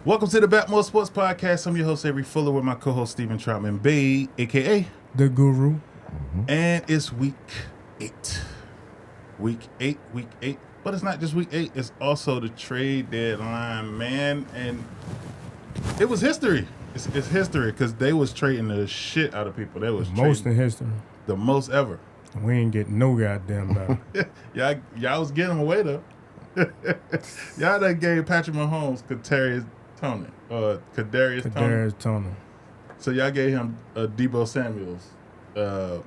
Welcome to the BetMoorSports podcast. I'm your host, Avery Fuller, with my co-host, Stephen Troutman Bay, a.k.a. The Guru. Mm-hmm. And it's week 8. Week 8. But it's not just week 8. It's also the trade deadline, man. And it was history. It's history because they was trading the shit out of people. They was most in history. The most ever. We ain't getting no goddamn battle. Y'all was getting them away, though. Y'all done gave Patrick Mahomes Kadarius Toney. So y'all gave him Debo Samuels. I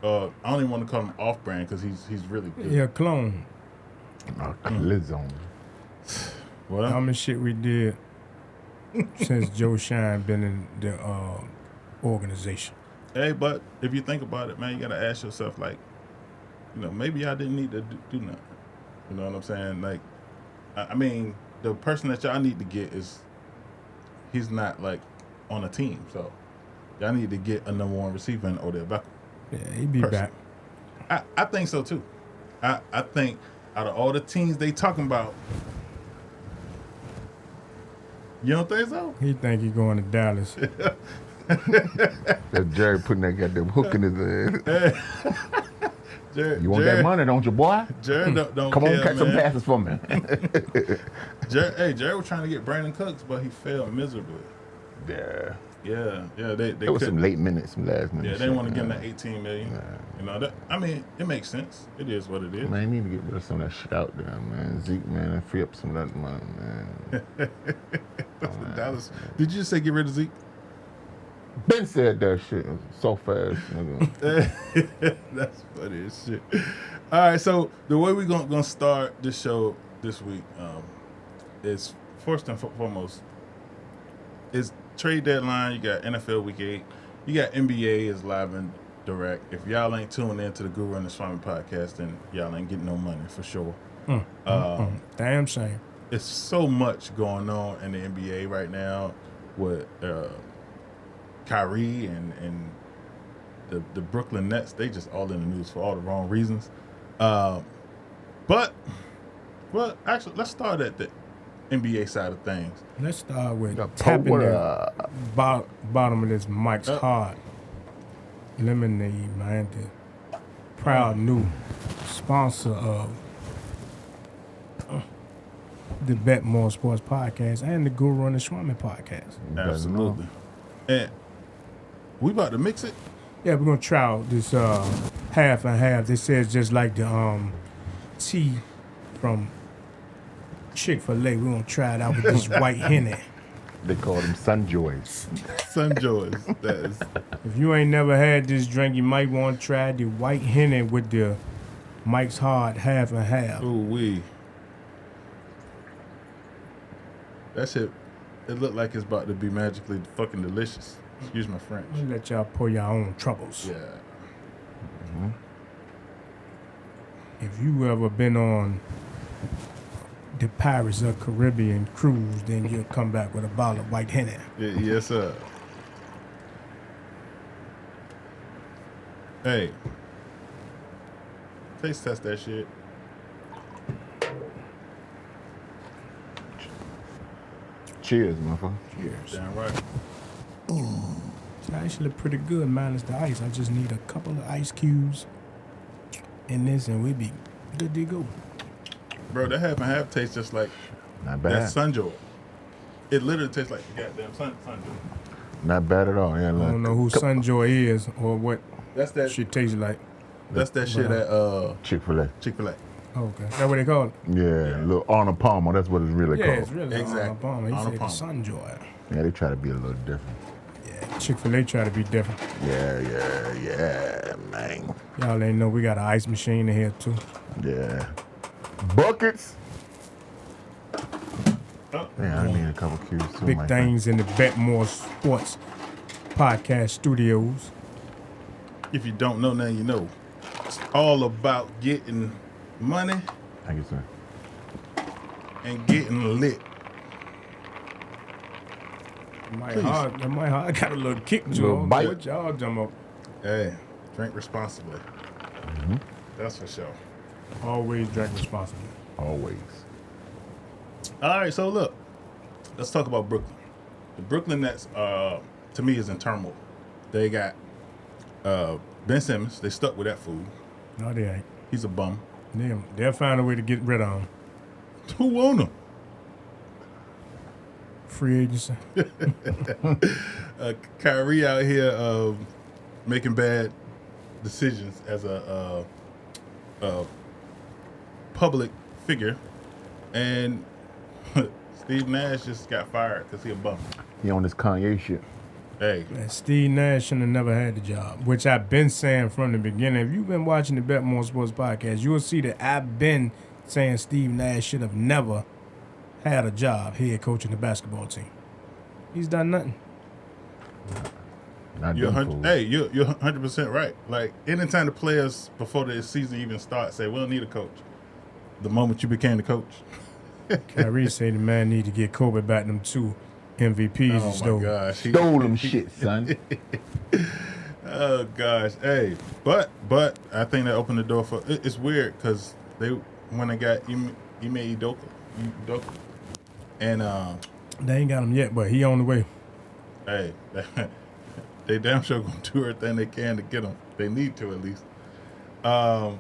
don't even want to call him off-brand because he's really good. Yeah, clone. Lizone. What? How much shit we did since Joe Shine been in the organization. Hey, but if you think about it, man, you got to ask yourself, like, maybe y'all didn't need to do nothing. You know what I'm saying? Like, I mean, the person that y'all need to get he's not, like, on a team. So, y'all need to get a number one receiver in Odell Beckham. Yeah, he'd be back. I think so, too. I think out of all the teams they talking about, you don't think so? He think he going to Dallas. That's Jerry putting that goddamn hook in his head. Jared, you want that money, don't you, boy? Jared don't Come care, on, catch some passes for me. Jared was trying to get Brandon Cooks, but he failed miserably. Yeah. They was some late minutes, some last minutes. Yeah, they want to give him that $18 million. I mean, it makes sense. It is what it is. Man, you need to get rid of some of that shit out there, man. Zeke, man, and free up some of that money, man. Dallas. Did you just say get rid of Zeke? Ben said that shit so fast, nigga. That's funny as shit. All right, so the way we're gonna start this show this week is first and foremost is trade deadline. You got NFL Week 8. You got NBA is live and direct. If y'all ain't tuning in to the Guru and the Swami podcast, then y'all ain't getting no money for sure. Damn shame. It's so much going on in the NBA right now with Kyrie and the Brooklyn Nets. They just all in the news for all the wrong reasons. But actually, let's start at the NBA side of things. Let's start with tapping the bottom of this Mike's Hard Lemonade, man. The proud new sponsor of the BetMoorSports podcast and the Guru and the Swami podcast. Absolutely. And we about to mix it? Yeah, we're going to try out this half and half. This says just like the tea from Chick-fil-A. We're going to try it out with this white Henny. They call them Sunjoys. Sunjoys. That is. If you ain't never had this drink, you might want to try the white Henny with the Mike's Hard half and half. Ooh wee. That shit, it looked like it's about to be magically fucking delicious. Excuse my French. I'll let y'all pour your own troubles. Yeah. Mm-hmm. If you ever been on the Pirates of Caribbean cruise, then you'll come back with a bottle of white Henny. Yes, sir. Hey. Taste test that shit. Cheers, motherfucker. Cheers. Damn right. It's actually pretty good minus the ice. I just need a couple of ice cubes in this and we be good to go. Bro, that half and half tastes just like Not bad. that Sunjoy. It literally tastes like the goddamn Sunjoy. Not bad at all. Yeah, I don't know who Sunjoy is or what That's that she tastes like. That's that shit at Chick-fil-A. Chick-fil-A. Okay. That's what they call it? Yeah, little Arnold Palmer. That's what it's really called. It's really Exactly. Arnold Palmer. He Arnold said Palmer. the Sunjoy. Yeah, they try to be a little different. Yeah, Chick-fil-A try to be different. Yeah, man. Y'all ain't know we got an ice machine in here too. Yeah. Buckets. Oh. Yeah, I need a couple cubes too. Big my things in the BetMoorSports podcast studios. If you don't know, now you know. It's all about getting money friend. Thank you, sir. and getting lit. Mike Hard got a little kick to Little him. bite. What y'all jump up? Hey, drink responsibly. Mm-hmm. That's for sure. Always drink responsibly. Always. All right, so look, let's talk about Brooklyn. The Brooklyn Nets, to me, is in turmoil. They got Ben Simmons. They stuck with that fool. No, they ain't. He's a bum. They'll find a way to get rid of him. Who own him? Free agency. Kyrie out here making bad decisions as a public figure, and Steve Nash just got fired because he a bum. He on this Kanye shit. Hey, Man, Steve Nash should have never had the job, which I've been saying from the beginning. If you've been watching the BetMoorSports podcast, you'll see that I've been saying Steve Nash should have never had a job head coaching the basketball team. He's done nothing. you're 100% right. Like, anytime the players before the season even starts say, we don't need a coach. The moment you became the coach. Kyrie said the man need to get Kobe back them 2 MVPs and Oh, my gosh. Stole them shit, son. Oh, gosh. Hey, but I think that opened the door for – it's weird because when they got Ime Udoka, and they ain't got him yet, but he on the way. hey, they damn sure going to do everything they can to get him. They need to, at least. All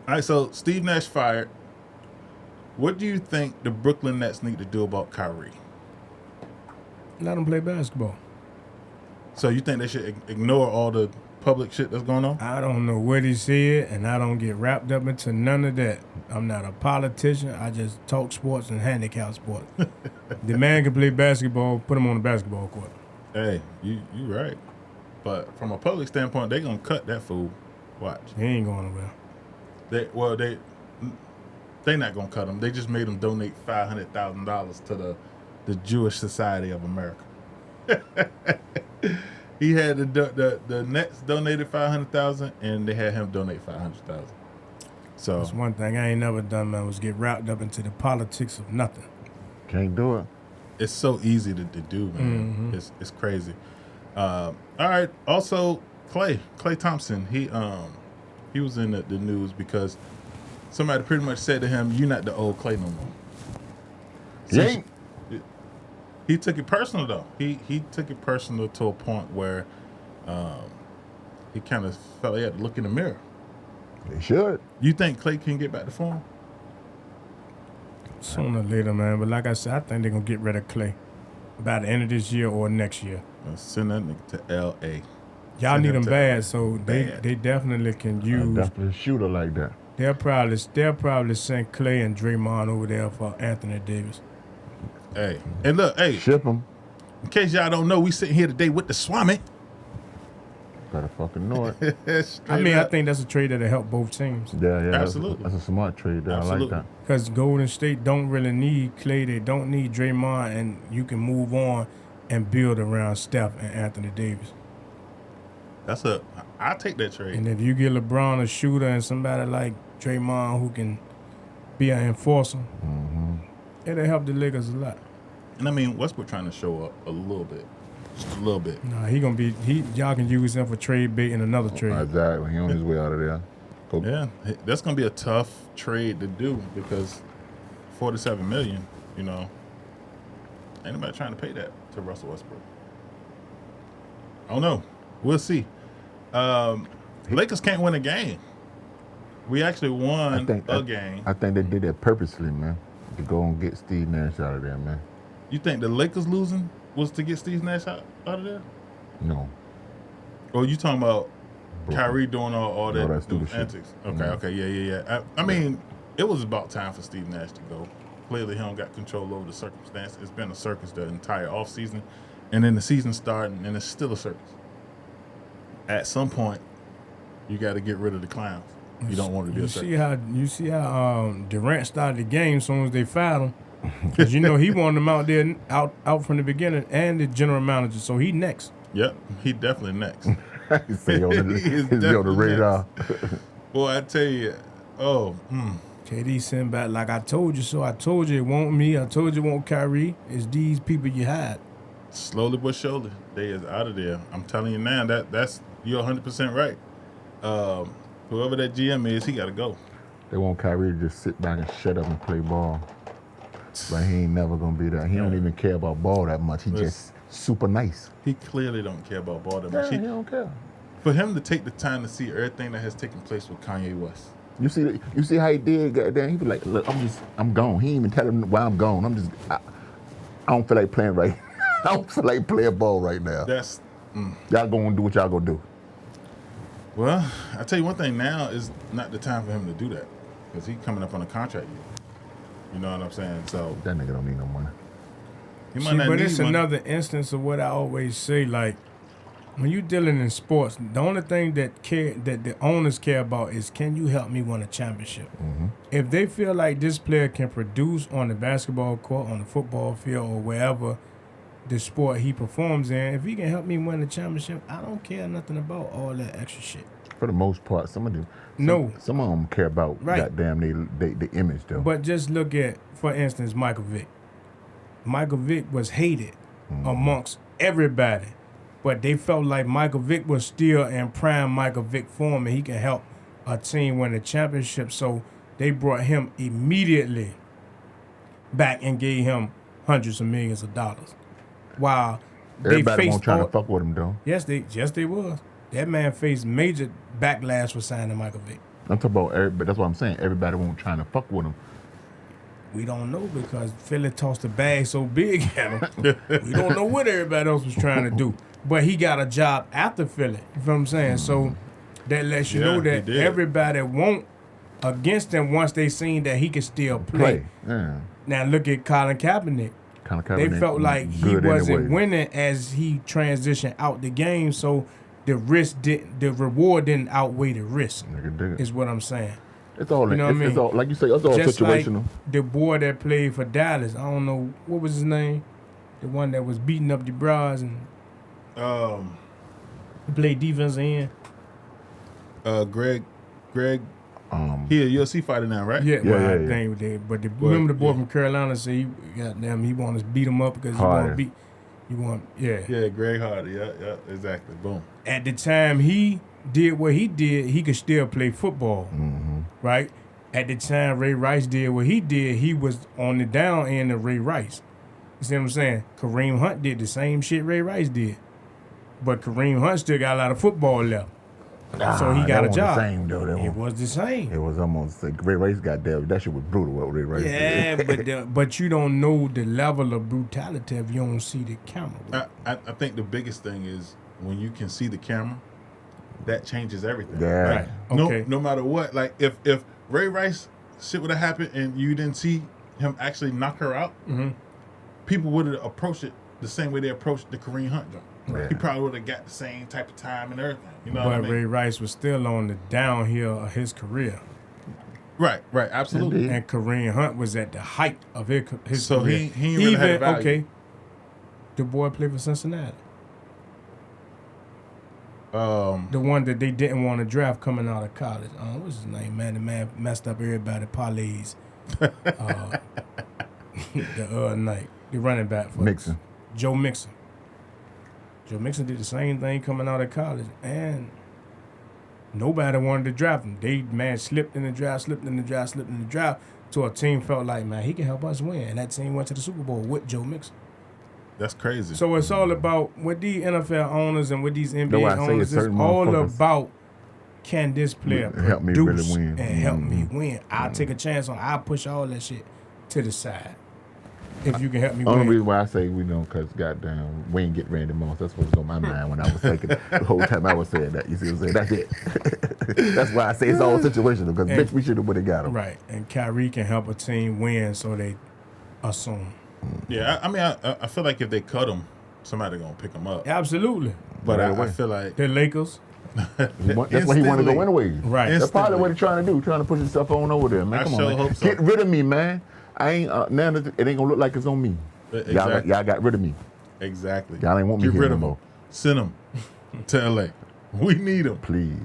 right, so Steve Nash fired. What do you think the Brooklyn Nets need to do about Kyrie? Let him play basketball. So you think they should ignore all the public shit that's going on? I don't know what he said, and I don't get wrapped up into none of that. I'm not a politician. I just talk sports and handicap sports. The man can play basketball, put him on the basketball court. Hey, you right. But from a public standpoint, they going to cut that fool. Watch. He ain't going nowhere. They not going to cut him. They just made him donate $500,000 to the Jewish Society of America. He had the Nets donated $500,000, and they had him donate $500,000. So That's one thing I ain't never done, man, was get wrapped up into the politics of nothing. Can't do it. it's so easy to do, man. Mm-hmm. It's crazy. All right. Also, Klay Thompson. He was in the news because somebody pretty much said to him, "You're not the old Klay no more." Yeah. He took it personal though. He took it personal to a point where he kind of felt he had to look in the mirror. They should. You think Klay can get back to form? Sooner or later, man. But like I said, I think they're going to get rid of Klay by the end of this year or next year. Send that nigga to L.A. Y'all need him bad, so they definitely can use. Definitely a shooter like that. They'll probably send Klay and Draymond over there for Anthony Davis. Hey, and look, hey, Ship him. in case y'all don't know, we sitting here today with the Swami. Gotta fucking know it. I think that's a trade that'll help both teams. Yeah, Absolutely. That's a smart trade there. Absolutely. I like that. Because Golden State don't really need Klay. They don't need Draymond, and you can move on and build around Steph and Anthony Davis. I'll take that trade. And if you get LeBron a shooter and somebody like Draymond who can be an enforcer, it'll help the Lakers a lot. And I mean, Westbrook trying to show up a little bit. Just a little bit. Nah, y'all can use him for trade bait in another trade. Exactly. He on his way out of there. Go. Yeah, that's going to be a tough trade to do because $47 million, ain't nobody trying to pay that to Russell Westbrook. I don't know. We'll see. Lakers can't win a game. We actually won a game. I think they did that purposely, man, to go and get Steve Nash out of there, man. You think the Lakers losing was to get Steve Nash out of there? No. Or you talking about Kyrie doing all that stupid antics? shit. Okay, yeah. I mean, it was about time for Steve Nash to go. Clearly, he don't got control over the circumstance. It's been a circus the entire offseason, and then the season starting, and it's still a circus. At some point, you got to get rid of the clowns. You don't want to be a circus. You see how Durant started the game as soon as they fouled him. Because he wanted him out there out from the beginning, and the general manager, so he next. Yep, he definitely next. He's on the radar. Boy, I tell you, KD sent back like I told you so. I told you it won't me. I told you it won't Kyrie. It's these people you had. Slowly but surely, they is out of there. I'm telling you now, that's you're 100% right. Whoever that GM is, he got to go. They want Kyrie to just sit back and shut up and play ball. But he ain't never gonna be that. He don't even care about ball that much. He just super nice. He clearly don't care about ball that much. He don't care. For him to take the time to see everything that has taken place with Kanye West. You see how he did? Goddamn, he be like, look, I'm gone. He ain't even tell him why I'm gone. I don't feel like playing right. I don't feel like playing ball right now. Y'all gonna do what y'all gonna do. Well, I tell you one thing. Now is not the time for him to do that because he's coming up on a contract year. You know what I'm saying? So that nigga don't need no money. He might not but need it's money. another instance of what I always say. Like when you dealing in sports, the only thing that the owners care about is, can you help me win a championship? Mm-hmm. If they feel like this player can produce on the basketball court, on the football field, or wherever the sport he performs in, if he can help me win the championship, I don't care nothing about all that extra shit. For the most part, some of them care about goddamn the image though. But just look at, for instance, Michael Vick. Michael Vick was hated amongst everybody, but they felt like Michael Vick was still in prime Michael Vick form and he can help a team win the championship. So they brought him immediately back and gave him hundreds of millions of dollars. While everybody won't try to fuck with him though. Yes, they was. That man faced major backlash for signing Michael Vick. I'm talking about everybody. That's what I'm saying. Everybody won't try to fuck with him. We don't know because Philly tossed the bag so big at him. We don't know what everybody else was trying to do. But he got a job after Philly. You feel what I'm saying? So that lets you know that everybody won't against him once they seen that he could still play. Yeah. Now look at Colin Kaepernick. They felt like he wasn't winning as he transitioned out the game, so the reward didn't outweigh the risk. Is what I'm saying. It's all, it's all like you say. It's all just situational. Like the boy that played for Dallas, I don't know what was his name, the one that was beating up the bras and he played defense end. Greg. He a UFC fighter now, right? Yeah. But remember the boy from Carolina said he wanted to beat him up because Yeah, Greg Hardy. Yeah, exactly. Boom. At the time he did what he did, he could still play football, right? At the time Ray Rice did what he did, he was on the down end of Ray Rice. You see what I'm saying? Kareem Hunt did the same shit Ray Rice did, but Kareem Hunt still got a lot of football left. So he got a job. It was the same. It was almost like Ray Rice got there. That shit was brutal. What Ray Rice did. Yeah, but you don't know the level of brutality if you don't see the camera. I think the biggest thing is when you can see the camera, that changes everything. Yeah. Right. Okay. No matter what, like if Ray Rice shit would have happened and you didn't see him actually knock her out, people would have approached it the same way they approached the Kareem Hunt jump. Yeah. He probably would have got the same type of time and everything. You know what I mean? Ray Rice was still on the downhill of his career. Right, absolutely. And Kareem Hunt was at the height of his so career. He really had value. Okay. The boy played for Cincinnati. The one that they didn't want to draft coming out of college. What's his name, man? The man messed up everybody parlays the other night. The running back for Mixon. Joe Mixon. Joe Mixon did the same thing coming out of college, and nobody wanted to draft him. Slipped in the draft, till a team felt like, man, he can help us win. And that team went to the Super Bowl with Joe Mixon. That's crazy. So it's all about, with these NFL owners and with these NBA owners, it's all about, can this player help me really win and help me win? I'll take a chance I'll push all that shit to the side. If you can help me win. Only reason why I say we don't, because goddamn, we ain't get Randy Moss. That's what's on my mind when I was thinking the whole time I was saying that. You see what I'm saying? That's it. That's why I say it's all situational, because bitch, we should have would have got him. Right. And Kyrie can help a team win, so they assume. Yeah, I mean, I feel like if they cut him, somebody gonna pick him up. Absolutely. But I feel like the Lakers. That's what he wanted to go anyway. Right. That's probably what he's trying to do, trying to push himself on over there, man. Come on, man. Hope so. Get rid of me, man. I ain't now. It ain't gonna look like it's on me. Exactly. Y'all got rid of me. Exactly. Y'all ain't want me Get here rid no of him. more. Send him to LA. We need him. Please.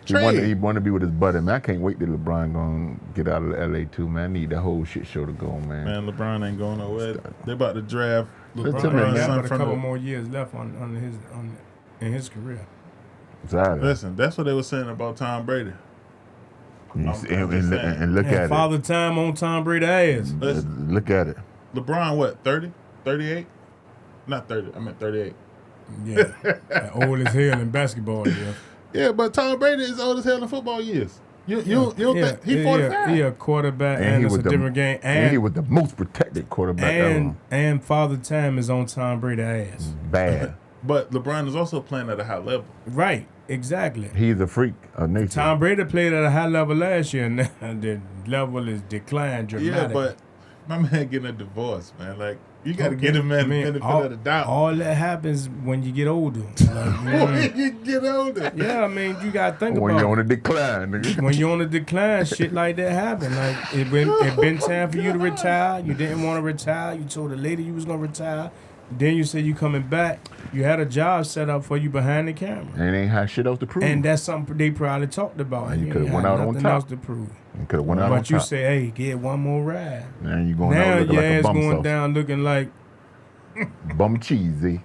Trade. He want to be with his buddy, man. I can't wait till LeBron gonna get out of LA too, man. I need that whole shit show to go, man. Man, LeBron ain't going nowhere. They about to draft LeBron got son a couple more years left in his career. Exactly. Listen, that's what they were saying about Tom Brady. And look at Father Time on Tom Brady ass. Look at it. LeBron, what, 30? 38? Not 30. I meant 38. Yeah. Old as hell in basketball, yeah. Yeah, but Tom Brady is old as hell in football years. You don't think he's 45? He a quarterback, and it's a different game. And he was the most protected quarterback ever. And Father Time is on Tom Brady's ass. Bad. But LeBron is also playing at a high level. Right, exactly. He's a freak of nature. Tom Brady played at a high level last year, and the level is declined dramatically. Yeah, but my man getting a divorce, man. Like, you got to get him man the benefit of the doubt. All that happens when you get older. When you get older. Yeah, I mean, you got to think about it. When you're on a decline, nigga. When you're on a decline, shit like that happen. Like, it been time for you to retire. You didn't want to retire. You told the lady you was going to retire. Then you said you coming back. You had a job set up for you behind the camera. And ain't had shit else to prove. And that's something they probably talked about. And you could have went out on top. Else to prove. You could have went out on top. But you say, hey, get one more ride. And you going out looking like a bum going sauce. down looking like bum cheesy.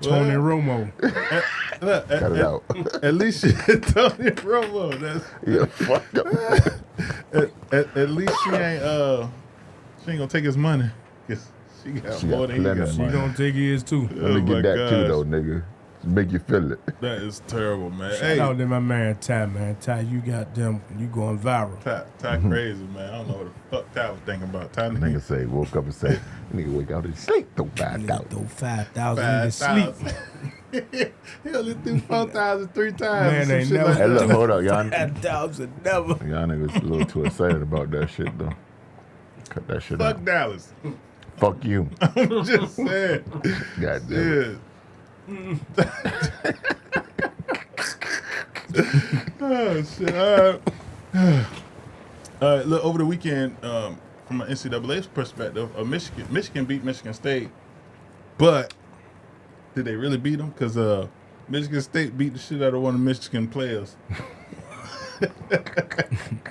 Tony Romo. Cut it out. At least Tony Romo. Yeah, fuck up. At least she ain't gonna take his money. She got more than he got. She gonna take his too. Let me get that too, though, nigga. Make you feel it. That is terrible, man. Shout out to my man Ty, man. Ty, you got them. You going viral. Ty crazy, man. I don't know what the fuck Ty was thinking about. Ty nigga say, woke up and say, nigga wake out and sleep, throw 5,000. Throw 5,000 in his sleep. He only threw 4,000 3 times. Man, ain't never. Like hey, look, hold up, y'all. 5,000 never. Y'all niggas a little too excited about that shit, though. Cut that shit out. Fuck Dallas. Fuck you. I'm just saying. God damn it. Oh shit! All right. Look, over the weekend, from an NCAA's perspective, Michigan beat Michigan State, but did they really beat them? Because Michigan State beat the shit out of one of the Michigan players.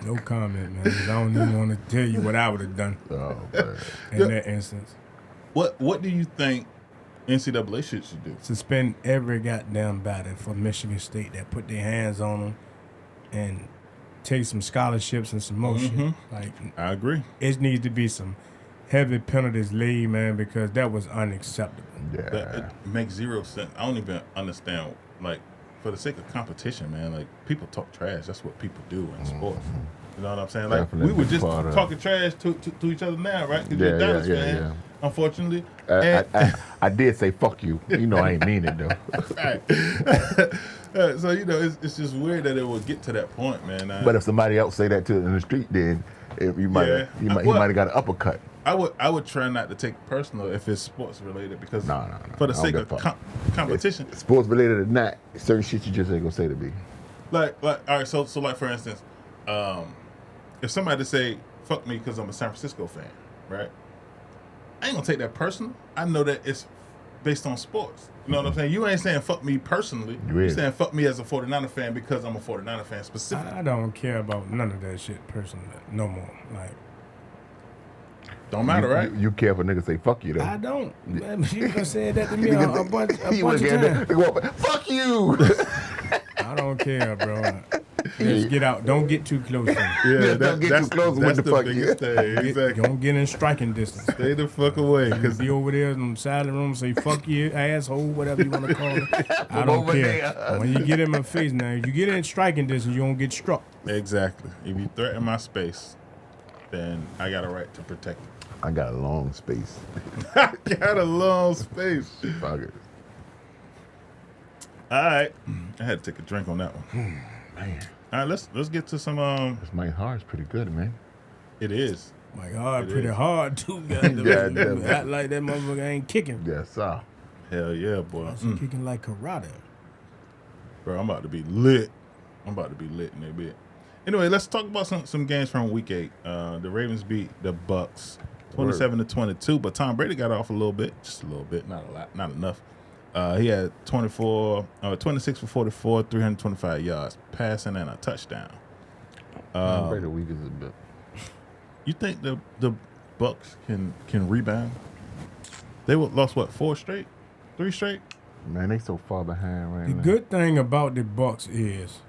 No comment, man. 'Cause I don't even want to tell you what I would have done in that instance. What do you think NCAA should do? Suspend every goddamn body for Michigan State that put their hands on them and take some scholarships and some more shit. Like, I agree. It needs to be some heavy penalties laid, man, because that was unacceptable. Yeah. It makes zero sense. I don't even understand, like, for the sake of competition, man, like, people talk trash. That's what people do in sports. You know what I'm saying? Like, Definitely we were just part of talking trash to each other now, right? Because you're a Dallas fan, unfortunately. I did say fuck you. You know I ain't mean it, though. Right. So, you know, it's just weird that it would get to that point, man. But if somebody else say that to in the street, then he might have got an uppercut. I would try not to take it personal if it's sports related, because No. for the sake of competition. It's sports related or not, certain shit you just ain't gonna say to me. Like all right, so like for instance, if somebody say fuck me because I'm a San Francisco fan, right? I ain't gonna take that personal. I know that it's based on sports. You know what I'm saying? You ain't saying fuck me personally. You're saying fuck me as a 49er fan because I'm a 49er fan specifically. I don't care about none of that shit personally no more. Like, don't matter, right? You care if a nigga say fuck you, though. I don't. Man, you done said that to me a bunch of times. Fuck you. I don't care, bro. Just get out. Don't get too close to me. Yeah, don't get too close with the fuck you. Exactly. Don't get in striking distance. Stay the fuck away. Because be over there in the side of the room, say fuck you, asshole, whatever you want to call it. I don't care. When you get in my face now, if you get in striking distance, you don't get struck. Exactly. If you threaten my space, then I got a right to protect it. I got a long space. I got a long space. Fuck it. All right. I had to take a drink on that one. Man. All right, let's get to some This Mike Hard's pretty good, man. It is. My God, It pretty is. hard too. Goddamn. Act like that motherfucker ain't kicking. Yes, sir. Hell yeah, boy. Kicking like karate. Bro, I'm about to be lit. I'm about to be lit in a bit. Anyway, let's talk about some games from Week 8. The Ravens beat the Bucks 27-22, but Tom Brady got off a little bit, just a little bit, not a lot, not enough. He had 26 for 44, 325 yards, passing and a touchdown. Brady week is a bit. You think the Bucks can rebound? They lost what, 3 straight? Man, they so far behind right The now. good thing about the Bucks is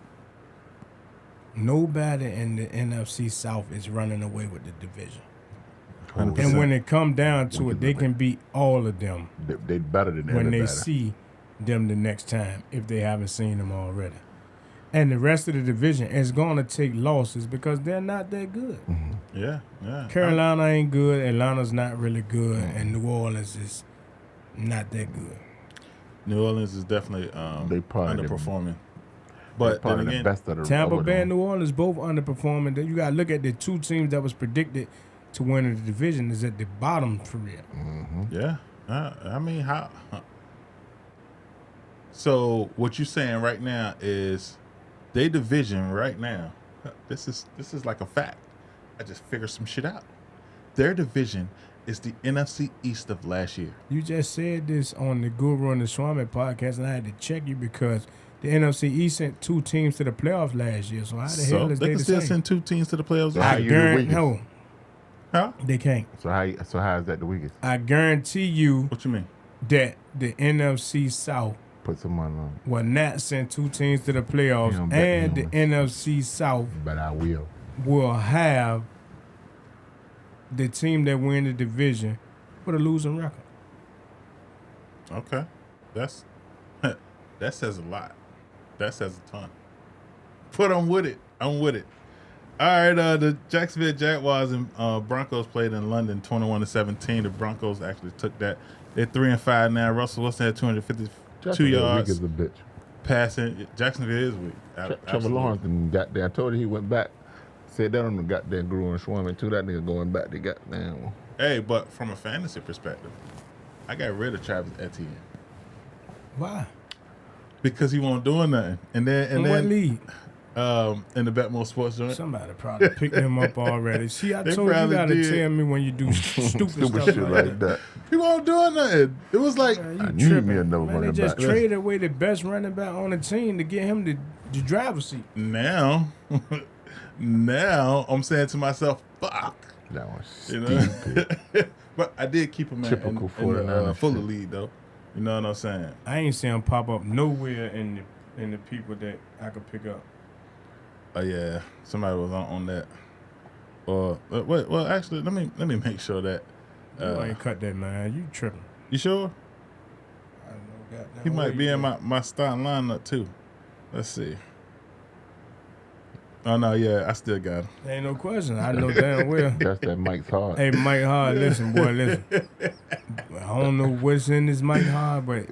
Nobody in the NFC South is running away with the division. 100%. And when it come down to it, they can beat all of them They better than when everybody. they see them the next time, if they haven't seen them already. And the rest of the division is going to take losses because they're not that good. Yeah. Carolina ain't good. Atlanta's not really good. And New Orleans is not that good. New Orleans is definitely They probably underperforming. But probably then again, the best of the Tampa of Bay them. and New Orleans both underperforming. You got to look at the two teams that was predicted to win the division is at the bottom for real. yeah. I mean, how? So what you're saying right now is their division right now. This is like a fact. I just figured some shit out. Their division is the NFC East of last year. You just said this on the Guru and the Swami podcast, and I had to check you because the NFC East sent two teams to the playoffs last year. So how the hell is they they can the still same? send two teams to the playoffs. So how I you the guarantee weakest? no, Huh? they can't. So how is that the weakest? I guarantee you What you mean? that the NFC South Put some money on. will not send two teams to the playoffs, You don't bet and the me NFC South But I will. will have the team that win the division with a losing record. Okay, that's that says a lot. That says a ton. But I'm with it. All right, the Jacksonville Jaguars and Broncos played in London, 21-17. The Broncos actually took that. They're 3-5 now. Russell Wilson had 252 yards Weak as a bitch. passing. Jacksonville is weak. Trevor Absolutely. Lawrence and got there. I told you he went back. Said that on the goddamn Guru and Schwarman too. That nigga going back. They got down. Hey, but from a fantasy perspective, I got rid of Travis Etienne Why? because he won't do nothing. And In what league? In the BetMoorSports joint. Somebody probably picked him up already. See, I They told you probably gotta did. tell me when you do stupid stuff shit like that. He won't do nothing. It was like, Man, I you need tripping. me another Man, running they just back. traded away the best running back on the team to get him the driver's seat. now I'm saying to myself, fuck. That was You stupid. know? But I did keep him in Typical the 49ers fuller shit. lead, though. You know what I'm saying? I ain't seen him pop up nowhere in the people that I could pick up. Oh, yeah. Somebody was on that. Or, well, actually, let me make sure that. You ain't cut that, man. You tripping. You sure? I know, goddamn He way might be you in my starting lineup, too. Let's see. Oh, no, yeah, I still got him. Ain't no question. I know damn well. That's that Mike's hard. Hey, Mike Hard, listen, boy, listen. I don't know what's in this Mike Hard, but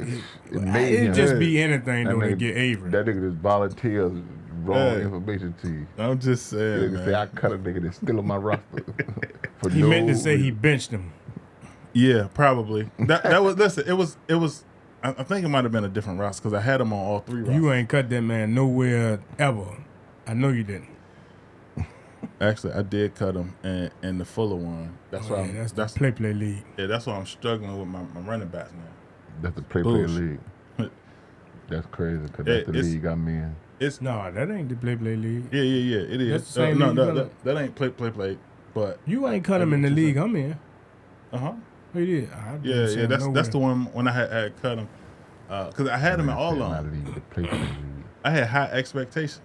made it him. just be anything, That though, to nigga- get Avery. That nigga just volunteers wrong Hey. information to you. I'm just saying, Nigga say I man. cut a nigga that's still on my roster. For He no meant to say he reason. benched him. Yeah, probably. That was, listen, it was, I think it might have been a different roster because I had him on all three rosters. You ain't cut that man nowhere ever. I know you didn't. Actually, I did cut him in the fuller one. That's why Yeah, I'm, that's the play league. yeah, that's why I'm struggling with my running backs now. That's the play Bullshit. league. That's crazy because Hey, that's the it's- league I'm in. It's No, that ain't the play league. yeah, it is. That's the same no, league you that ain't play, but You ain't cut him in the league I'm in. uh-huh. Oh, you did? Yeah, that's the one when I had cut him because I had him in all My of them. league, the play league. I had high expectations.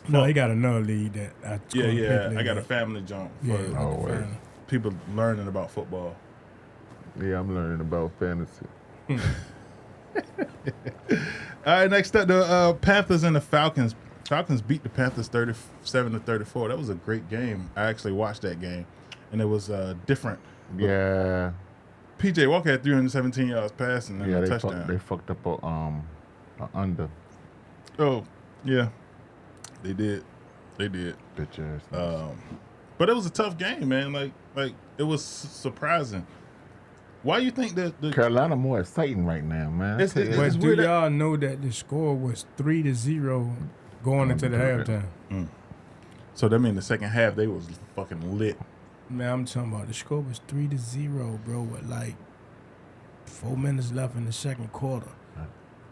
No, he got another league that I Yeah, I got a family jump for Yeah, Oh, okay, wait. fine. people learning about football. Yeah, I'm learning about fantasy. All right, next up, the Panthers and the Falcons. Falcons beat the Panthers 37-34. That was a great game. I actually watched that game, and it was different. Yeah, P.J. Walker had 317 yards passing and yeah, a they touchdown. fucked up a under. Oh, yeah, they did. Bitch ass. But it was a tough game, man. Like it was surprising. Why you think that the Carolina more exciting right now, man. It's- I tell you, But It's do weird that- y'all know that the score was 3-0 going into the halftime? so that means the second half they was fucking lit. Man, I'm talking about the score was 3-0, bro, with like 4 minutes left in the second quarter.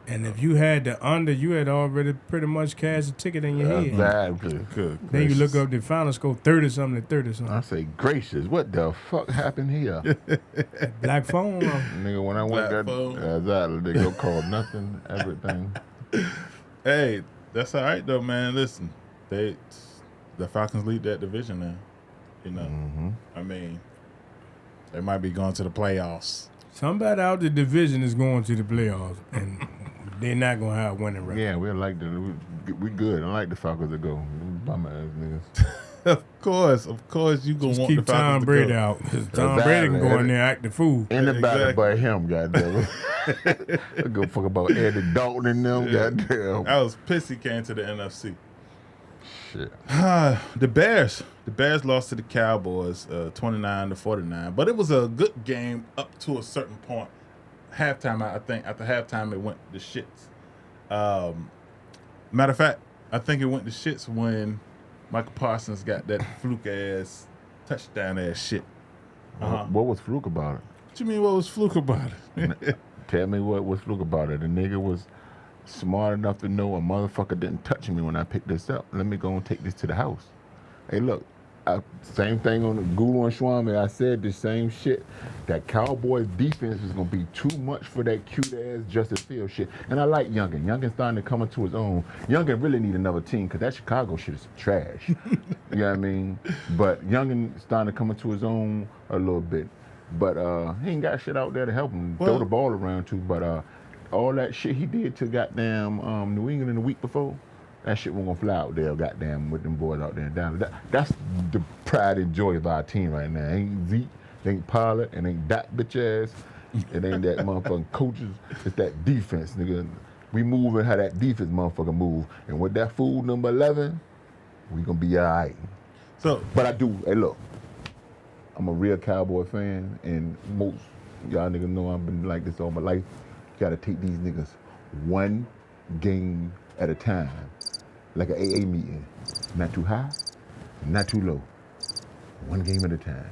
And if you had the under, you had already pretty much cashed a ticket in your head. Exactly. Good. Then you look gracious. up the final score, 30-something to 30-something. I say, gracious, what the fuck happened here? Black phone. Nigga, when I went Black there, phone. exactly, they go call nothing, everything. Hey, that's all right though, man. Listen, The Falcons lead that division now. You know, I mean, they might be going to the playoffs. Somebody out the division is going to the playoffs, and they're not going to have a winning record. Yeah, we good. I like the Falcons to go. Bum ass niggas. Of course, you gonna want keep the Falcons Tom Brady to go. out. Tom Brady can go in there and act the fool. Anybody but him, goddamn. I go fuck about Eddie Dalton and them, goddamn. I was pissed he came to the NFC. Shit. The Bears lost to the Cowboys 29-49, but it was a good game up to a certain point. Halftime, I think after halftime it went to shits. Matter of fact, I think it went to shits when Michael Parsons got that fluke ass touchdown ass shit. What was fluke about it? What you mean what was fluke about it? Tell me what was fluke about it. The nigga was smart enough to know a motherfucker didn't touch me when I picked this up. Let me go and take this to the house. Hey, look, same thing on the Guru and Swami. I said the same shit. That Cowboys defense is going to be too much for that cute-ass Justice Field shit. And I like Youngin. Youngin's starting to come into his own. Youngin really need another team because that Chicago shit is some trash. You know what I mean? But Youngin starting to come into his own a little bit. But he ain't got shit out there to help him throw the ball around too. But all that shit he did to goddamn New England the week before, that shit wasn't gonna fly out there, goddamn, with them boys out there in Dallas. That's the pride and joy of our team right now. Ain't Zeke, ain't Pollard, and ain't that bitch ass. It ain't that motherfucking coaches. It's that defense, nigga. We moving how that defense motherfucker move. And with that fool number 11, we gonna be all right. So, but I do, hey look, I'm a real Cowboy fan, and most y'all niggas know I've been like this all my life. Gotta take these niggas one game at a time, like an AA meeting. Not too high, not too low. One game at a time.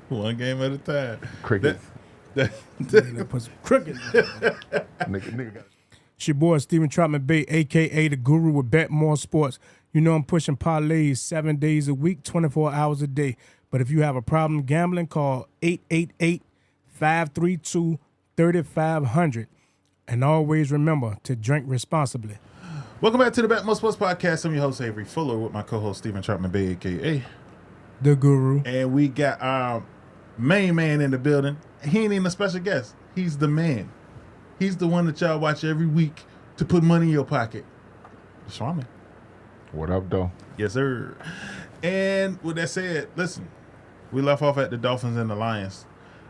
One game at a time. Crickets. Put some crickets. Nigga got. It's your boy Steven Troutman Bay, a.k.a. the Guru with BetMoorSports. You know I'm pushing parlays 7 days a week, 24 hours a day. But if you have a problem gambling, call 888-532-3500. And always remember to drink responsibly. Welcome back to the BetMoorSports Podcast. I'm your host, Avery Fuller, with my co-host, Steven Troutman Bay, a.k.a. the Guru. And we got our main man in the building. He ain't even a special guest. He's the man. He's the one that y'all watch every week to put money in your pocket. Swami. What up, though? Yes, sir. And with that said, listen, we left off at the Dolphins and the Lions.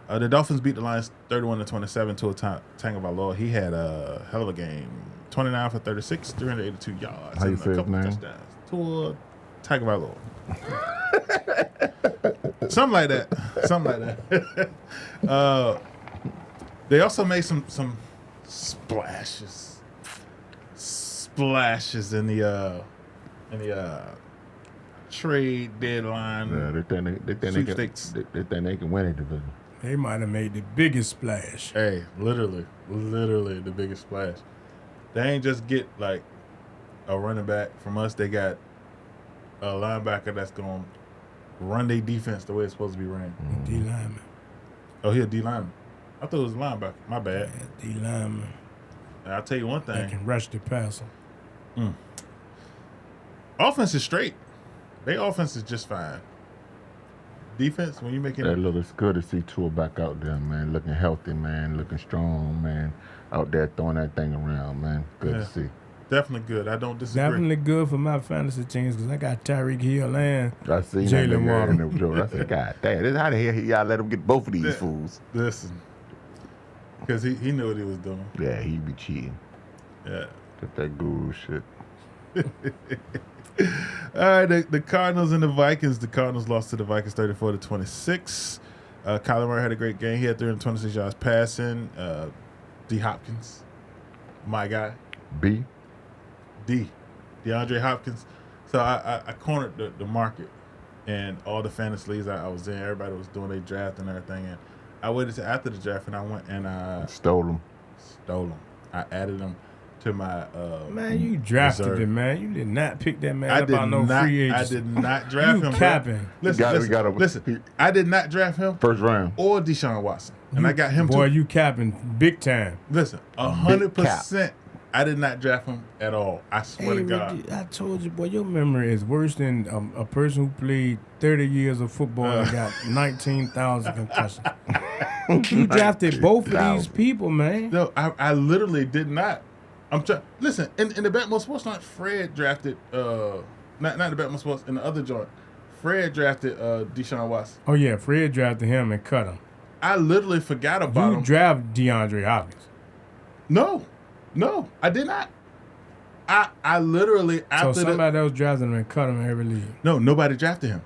The Dolphins beat the Lions 31-27 to a Tang of our Lord. He had a hell of a game. 29 for 36, 382 yards. How you and say a his couple name? touchdowns. To a Tang of our Lord. Something like that. They also made some splashes in the trade deadline. Yeah, they think they can win it division. They might have made the biggest splash. Hey, literally the biggest splash. They ain't just get like a running back from us. They got a linebacker that's going to run their defense the way it's supposed to be ran. D lineman. Oh, he a D lineman. I thought it was a linebacker. My bad. Yeah, D lineman. And I'll tell you one They thing. can rush the passer. Offense is straight. Their offense is just fine. Defense, when you making Hey, look, it's good to see Tua back out there, man. Looking healthy, man. Looking strong, man. Out there throwing that thing around, man. Good to see. Definitely good. I don't disagree. Definitely good for my fantasy teams because I got Tyreek Hill and I seen Jalen that Waddle. in the joke. I said, God damn, this how the hell y'all let him get both of these fools? Listen. Because he knew what he was doing. Yeah, he be cheating. Yeah. Get that guru shit. All right, the Cardinals and the Vikings. The Cardinals lost to the Vikings 34-26. Kyler Murray had a great game. He had 326 yards passing. D. Hopkins, my guy. DeAndre Hopkins. So I cornered the market and all the fantasy leagues I was in. Everybody was doing their draft and everything. And I waited till after the draft and I went and I stole them. I added them to my man, you drafted reserve. him, man. You did not pick that man up on no free agent. I did not draft him. Capping. Listen, I did not draft him. First round. Or Deshaun Watson. And I got him boy, too. you capping big time. Listen, 100%. I did not draft him at all. I swear to God. I told you, boy, your memory is worse than a person who played 30 years of football and got 19,000 concussions. You drafted both of these people, man. No, I literally did not. I'm trying. Listen, in the BetMoorSports joint, Fred drafted. Not the BetMoorSports, in the other joint, Fred drafted Deshaun Watson. Oh yeah, Fred drafted him and cut him. I literally forgot about him. You drafted DeAndre Hopkins. No, I did not. I literally after so somebody else drafted him and cut him in every league. No, nobody drafted him.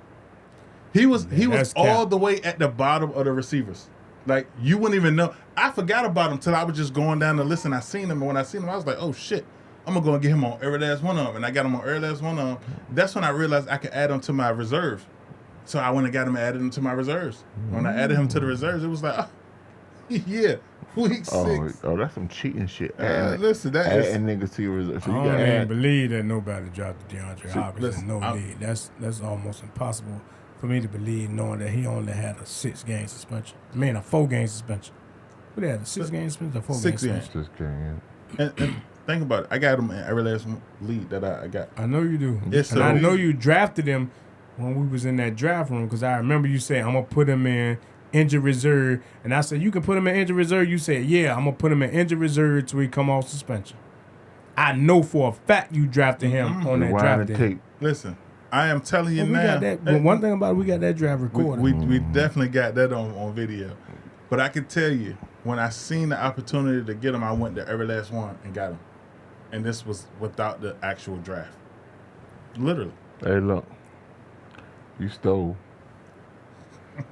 He was all the way at the bottom of the receivers. Like, you wouldn't even know. I forgot about him till I was just going down the list and I seen him. And when I seen him, I was like, oh shit, I'm gonna go and get him on every last one of them. And I got him on every last one of them. That's when I realized I could add him to my reserves. So I went and got him and added him to my reserves. When I added him to the reserves, it was like, oh, yeah. Week 6. Oh, that's some cheating shit. Listen, that is adding niggas to your reserve. So I don't even believe that nobody drafted DeAndre Hopkins in no league. That's almost impossible for me to believe, knowing that he only had a 6-game suspension. I mean, a 4-game suspension. What they had, a 6-game suspension, or 4-game suspension? 6 games. And think about it. I got him in every last league that I got. I know you do. Yes, and I know you drafted him when we was in that draft room, because I remember you saying, I'm going to put him in injured reserve. And I said, you can put him in injured reserve. You said, yeah, I'm going to put him in injured reserve till he come off suspension. I know for a fact you drafted him on that draft day. Listen, I am telling you now. One thing about it, we got that draft recorded. We definitely got that on video. But I can tell you, when I seen the opportunity to get him, I went to every last one and got him. And this was without the actual draft. Literally. Hey, look. You stole.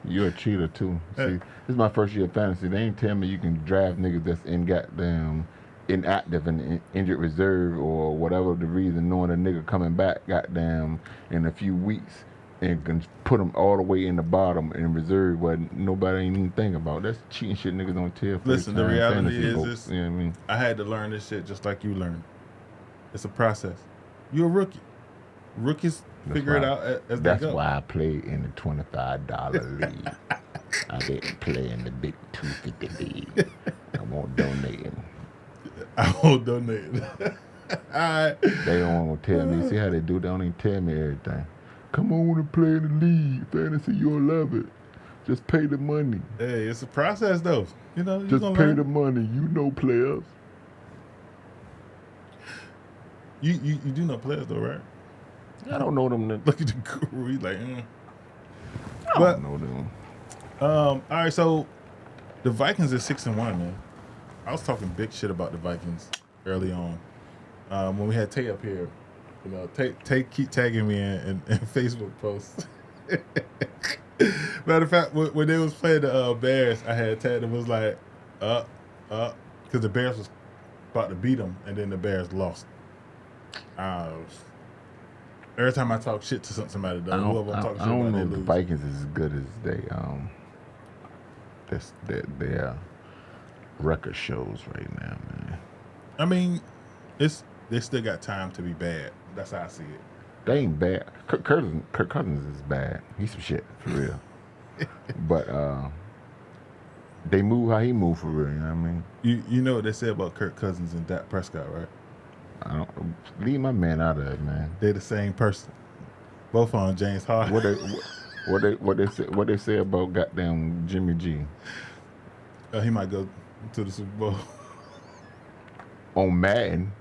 You're a cheater, too. See, this is my first year of fantasy. They ain't tell me you can draft niggas that's in goddamn inactive and injured reserve or whatever the reason, knowing a nigga coming back goddamn in a few weeks and can put them all the way in the bottom in reserve where nobody ain't even think about. That's cheating shit niggas don't tell. Listen, the reality is this, you know what I mean? I had to learn this shit just like you learned. It's a process. You're a rookie. Rookies figure it out as they go. That's why I play in the $25 league. I didn't play in the big $250 league. I won't donate. I won't donate. All right. They don't want to tell me. See how they do? They don't even tell me everything. Come on and play in the league. Fantasy, you'll love it. Just pay the money. Hey, it's a process, though. You know, just pay the money. You know players. You do know players, though, right? I don't know them. Look at the guru. He's like, I don't know them. All right, so the Vikings are 6-1, man. I was talking big shit about the Vikings early on when we had Tay up here. You know, Tay keep tagging me in Facebook posts. Matter of fact, when they was playing the Bears, I had tagged them. Was like, because the Bears was about to beat them, and then the Bears lost. Every time I talk shit to somebody, though, whoever I'm talking shit about, they lose. I don't know if the Vikings is as good as their record shows right now, man. I mean, they still got time to be bad. That's how I see it. They ain't bad. Kirk Cousins is bad. He's some shit, for real. But they move how he move, for real, you know what I mean? You know what they say about Kirk Cousins and Dak Prescott, right? I don't leave my man out of it, man. They're the same person. Both on James Harden. What they say about goddamn Jimmy G? He might go to the Super Bowl. On Madden.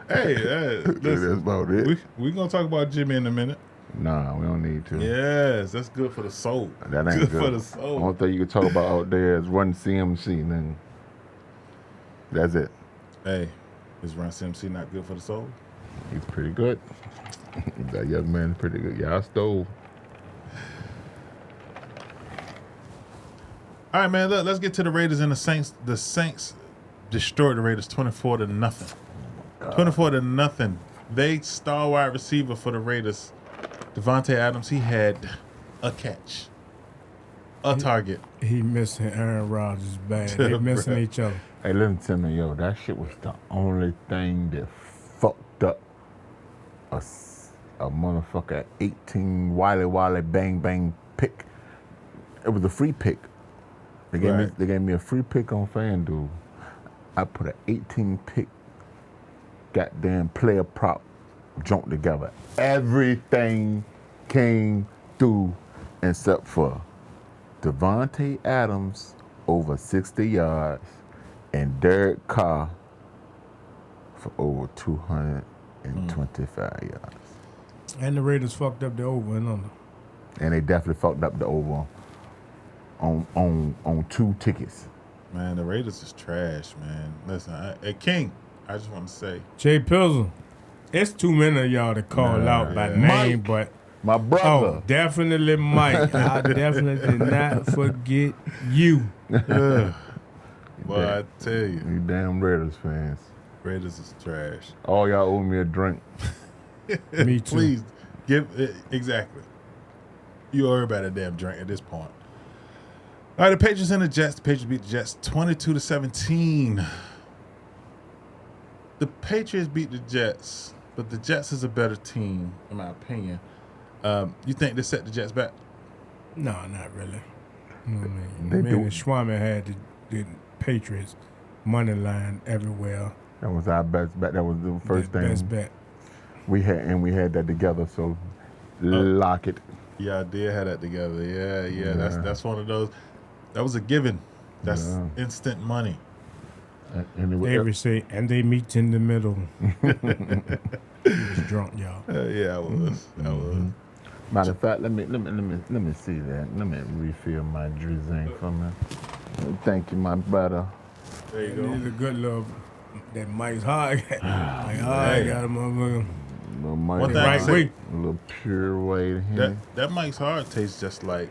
Hey, listen, that's about it. We gonna talk about Jimmy in a minute. Nah, we don't need to. Yes, that's good for the soul. That ain't good for the soul. The only thing you can talk about out there is Run CMC, then that's it. Hey, is Run CMC not good for the soul? He's pretty good. That young man's pretty good. Y'all stole. All right, man. Let's get to the Raiders and the Saints. The Saints destroyed the Raiders 24-0. 24-0. They star wide receiver for the Raiders, Devontae Adams. He had a catch, a target. He missing Aaron Rodgers bad. They missing each other. Hey, listen to me, yo. That shit was the only thing that fucked up a motherfucker 18 Wally bang bang pick. It was a free pick. They gave me a free pick on FanDuel. I put an 18 pick goddamn player prop joint together. Everything came through except for Devontae Adams over 60 yards and Derek Carr for over 225 yards. And the Raiders fucked up the over and under. And they definitely fucked up the over on 2 tickets. Man, the Raiders is trash, man. Listen, King, I just want to say. Jay Pizzle, it's too many of y'all to call out by name, Mike, but my brother. Oh, definitely Mike. I definitely did not forget you. Well, I tell you. You damn Raiders fans. Raiders is trash. All y'all owe me a drink. Me too. Please, give it, exactly. You owe everybody a damn drink at this point. All right, the Patriots and the Jets. The Patriots beat the Jets 22-17. The Patriots beat the Jets, but the Jets is a better team, in my opinion. You think they set the Jets back? No, not really. You know what I mean? They do. Schwarman had the Patriots money line everywhere. That was our best bet. That was the first thing Best bet. we had, and we had that together. So lock it. Yeah, I did have that together. Yeah. That's one of those. That was a given. That's instant money. And Avery say, and they meet in the middle. He was drunk, y'all. Yeah, I was. Matter of fact, let me see that. Let me refill my drizzling for me. Thank you, my brother. There you go. He's a good little. That Mike's hard. Mike hard got a motherfucker. Little Mike, One thing I Right say, way. a little pure weight here. that Mike's Hard tastes just like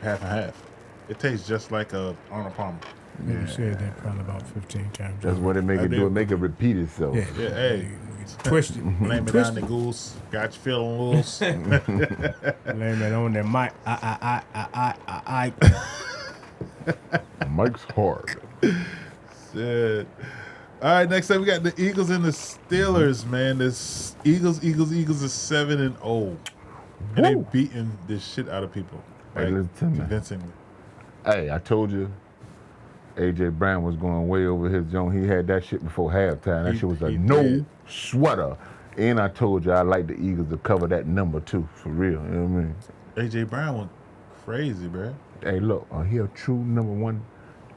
half and half. It tastes just like a Arnold Palmer. You said that probably about 15 times. That's what it make it do. It make it repeat itself. Yeah, Yeah, hey. It's twisted. Blame it on the goose. Got you feeling loose. Blame it on that Mike. I. Mike's hard. Shit. All right, next up we got the Eagles and the Steelers, man. This Eagles is 7-0. And they beating this shit out of people. Hey, listen to me. Convincingly. Hey, I told you, A.J. Brown was going way over his zone. He had that shit before halftime. That shit was a no did. sweater. And I told you I like the Eagles to cover that number too, for real. You know what I mean? A.J. Brown went crazy, bro. Hey, look, he a true number one.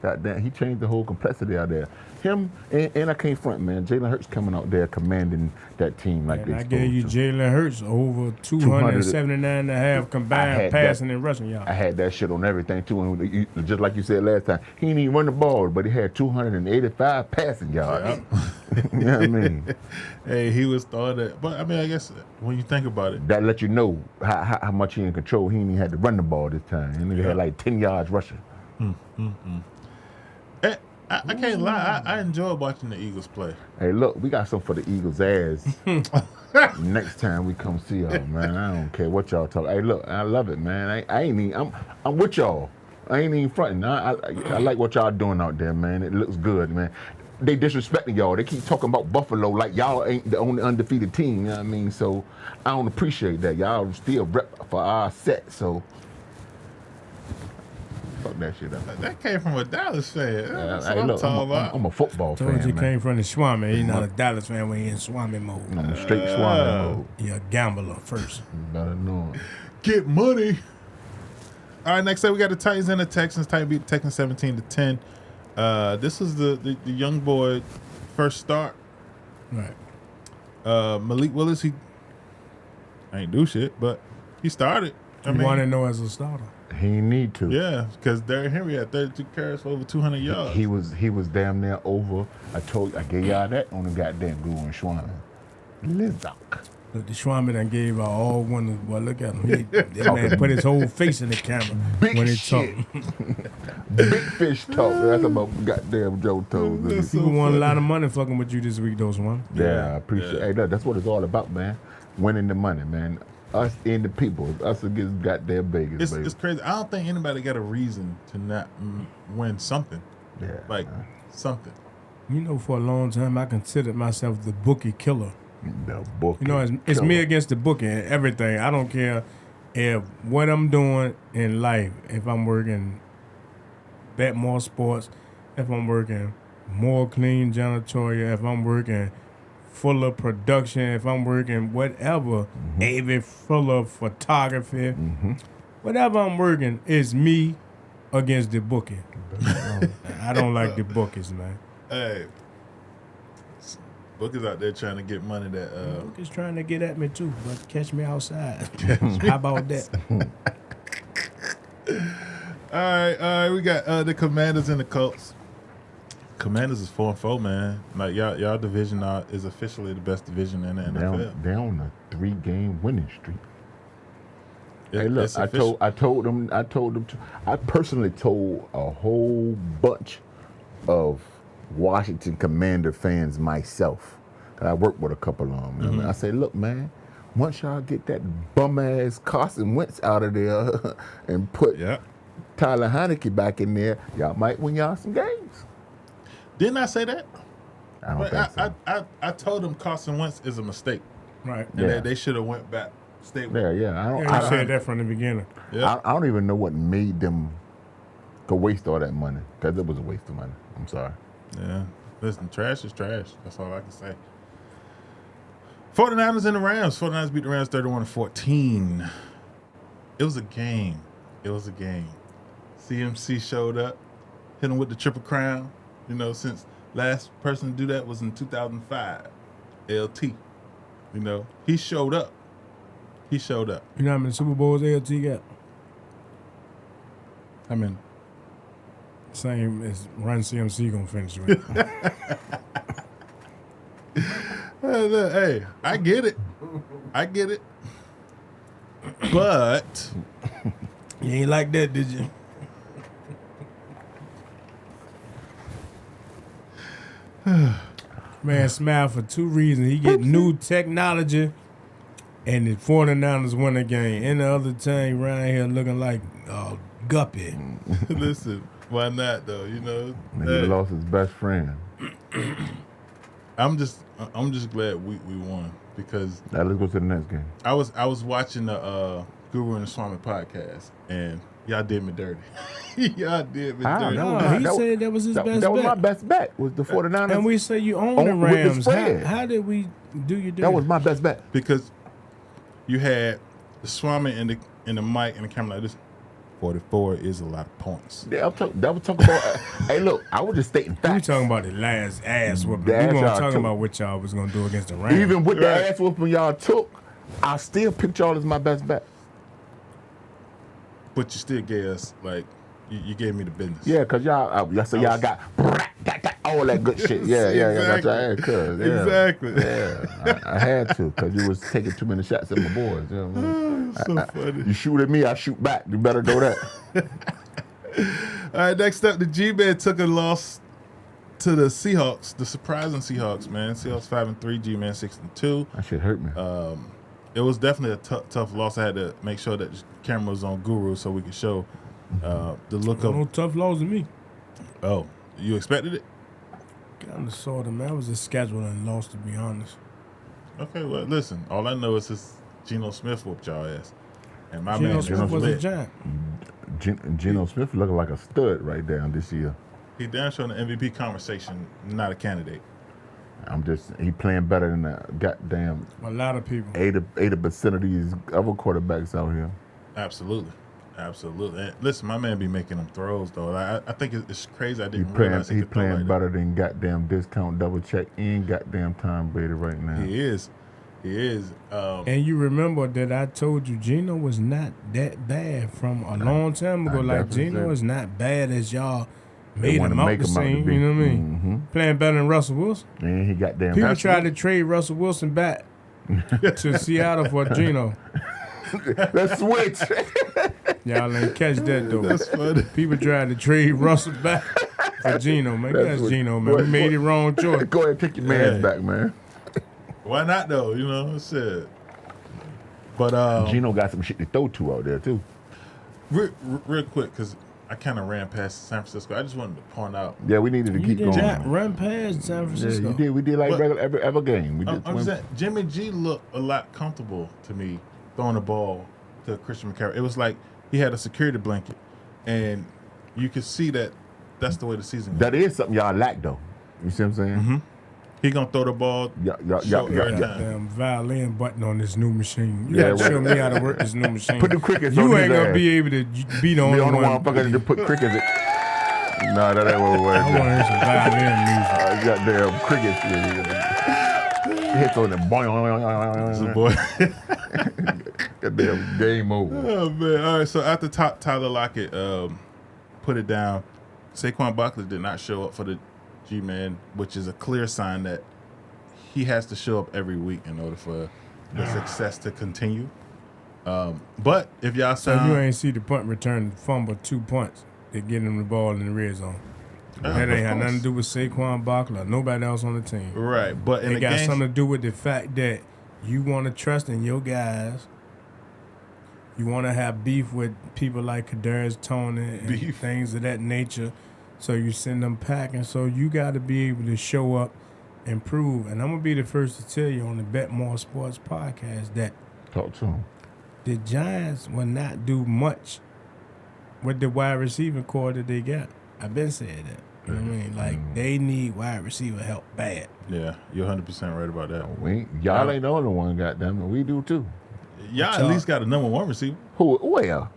Goddamn, he changed the whole complexity out there. Him and I can't front, man. Jalen Hurts coming out there commanding that team like And they I gave you supposed to. Jalen Hurts over 279.5 combined passing and rushing, y'all. I had that shit on everything too, and just like you said last time, he didn't even run the ball, but he had 285 passing yards. You know what I mean? Hey, he was throwing it. But, I mean, I guess when you think about it. That let you know how much he in control. He ain't even had to run the ball this time. And he had like 10 yards rushing. I can't lie. I enjoy watching the Eagles play. Hey, look, we got something for the Eagles' ass. Next time we come see y'all, man. I don't care what y'all talk. Hey, look, I love it, man. I ain't even. I'm with y'all. I ain't even fronting. I like what y'all doing out there, man. It looks good, man. They disrespecting y'all. They keep talking about Buffalo like y'all ain't the only undefeated team. You know what I mean? So I don't appreciate that. Y'all still rep for our set. So fuck that shit up. That came from a Dallas fan. That's what Hey, I'm look, talking about. I'm a football Told fan, you man. came from the Swami. He's not a Dallas fan when he in Swami mode. I'm a straight swan mode. He a gambler first. You better know it. Get money. All right, next up we got the Titans and the Texans. Titans beat the Texans 17-10. This is the young boy first start. Right. Malik Willis, he ain't do shit, but he started. You want to know as a starter. He need to. Yeah, because Derrick Henry had 32 carries for over 200 yards. He was damn near over. I gave y'all that on the goddamn Guru and Schwan. Lizak. Look, the Schwami done gave out all one. Well, look at him. That man put his whole face in the camera Big when he shit. talking. Big fish talk. That's about goddamn Joe Toes. People won a lot of money fucking with you this week, those one. Yeah, I appreciate it. Hey, look, that's what it's all about, man. Winning the money, man. Us and the people. Us against goddamn Vegas, baby. It's crazy. I don't think anybody got a reason to not win something. Yeah. Like, something. You know, for a long time, I considered myself the bookie killer. The book. You know, it's me against the bookie and everything. I don't care if what I'm doing in life, if I'm working BetMoorSports, if I'm working More Clean Janitorial, if I'm working full of production, if I'm working whatever, AVERY full of photography, whatever I'm working, is me against the bookie. I don't like the bookies, man. Hey, bookers out there trying to get money that. Bookie's trying to get at me too, but catch me outside. How about that? All right. We got the Commanders and the Colts. Commanders is 4-4, man. Like y'all division is officially the best division in the NFL. They're on a 3-game winning streak. Hey, look, I told them. I personally told a whole bunch of Washington Commander fans myself. I worked with a couple of them. Mm-hmm. I say, look, man, once y'all get that bum ass Carson Wentz out of there and put Tyler Heineke back in there, y'all might win y'all some games. Didn't I say that? I don't think so. I told them Carson Wentz is a mistake. Right. And they should have went back. Stay with I said that from the beginning. Yeah. I don't even know what made them go waste all that money, because it was a waste of money. I'm sorry. Yeah. Listen, trash is trash. That's all I can say. 49ers and the Rams. 49ers beat the Rams 31-14. It was a game. CMC showed up, hit him with the Triple Crown. You know, since last person to do that was in 2005. LT. You know, he showed up. You know how many Super Bowls LT got? I mean, same as Run CMC gonna finish with. Hey, I get it. But you ain't like that, did you? Man, smile for 2 reasons. He get new technology, and the 49ers win the game. And the other time, around here looking like Guppy. Listen, why not though? You know, he lost his best friend. I'm just glad we won, because now let's go to the next game. I was watching the Guru and the Swami podcast, and y'all did me dirty. Y'all did me dirty. No, he said that was his best bet. That was my best bet, was the 49ers. And we say you own the Rams. How did we do you dirty? That was my best bet. Because you had the Swami and the mic and the camera like this. 44 is a lot of points. Yeah, that was talking about. Hey, look, I was just stating facts. We talking about the last ass whooping. We weren't talking about what y'all was gonna do against the Rams. Even with the ass whooping y'all took, I still picked y'all as my best bet. But you still gave us, like, you gave me the business. Yeah, because y'all got all that good shit. Yeah, Exactly. I got your ass, Exactly. Yeah, I had to, because you was taking too many shots at my boys. You know what I mean? So funny. You shoot at me, I shoot back. You better know that. All right, next up, the G-Man took a loss to the Seahawks, the surprising Seahawks, man. Seahawks 5-3, G-Man 6-2. That shit hurt me. It was definitely a tough loss. I had to make sure that the camera was on Guru so we could show the look of. No tough loss to me. Oh, you expected it? Kind of sort of, man. It was a scheduling loss, to be honest. Okay, well, listen. All I know is this Geno Smith whooped y'all ass. And my Geno man Smith was a giant. Geno Smith looking like a stud right down this year. He damn sure in the MVP conversation, not a candidate. He playing better than the goddamn a lot of people. 80% of these other quarterbacks out here. Absolutely. And listen, my man be making them throws though. I think it's crazy. I didn't realize he playing better than goddamn discount double check and goddamn Tom Brady right now. He is. And you remember that I told you Geno was not that bad from a long time ago. Like Geno is not bad as y'all made him out the scene. You know what I mean? Mm-hmm. Playing better than Russell Wilson. And he got damn. People tried to trade Russell Wilson back to Seattle for Geno. Let's switch. Y'all ain't catch that though. That's funny. People tried to trade Russell back for Geno, man. That's Geno, man. We made the wrong choice. Go ahead and take your man's back, man. Why not though? You know, shit. But Geno got some shit to throw to out there too. Real quick, because I kind of ran past San Francisco. I just wanted to point out. Yeah, we needed to keep going. You did run past San Francisco. Yeah, you did. We did like regular every game. We did. I'm saying Jimmy G looked a lot comfortable to me throwing the ball to Christian McCaffrey. It was like he had a security blanket, and you could see that that's the way the season goes. That is something y'all lack though. You see what I'm saying? Mm-hmm. He gonna throw the ball. Yeah. Damn violin button on this new machine. You gotta show me how to work this new machine. Put the crickets you on ain't his gonna ass. be able to be the only one. motherfucker to put crickets in. No, that ain't what it was. I want to hear some violin music. Goddamn crickets. Hits on them. Boy. Goddamn game over. Oh man! All right. So after Tyler Lockett put it down, Saquon Barkley did not show up for the G-Man, which is a clear sign that he has to show up every week in order for the success to continue. But if y'all So you ain't see the punt return fumble 2 punts to get him the ball in the red zone. That ain't had nothing to do with Saquon Barkley or nobody else on the team. Right, but in it the got game, something to do with the fact that you want to trust in your guys. You want to have beef with people like Kadarius Toney and things of that nature. So you send them packing. So you got to be able to show up and prove. And I'm going to be the first to tell you on the BetMoorSports podcast that Talk to him. the Giants will not do much with the wide receiver core that they got. I've been saying that. You know what I mean? Like, they need wide receiver help bad. yeah, you're 100% right about that. Y'all ain't the only one, goddamn it. We do too. Y'all at least got a number one receiver, Who? Where?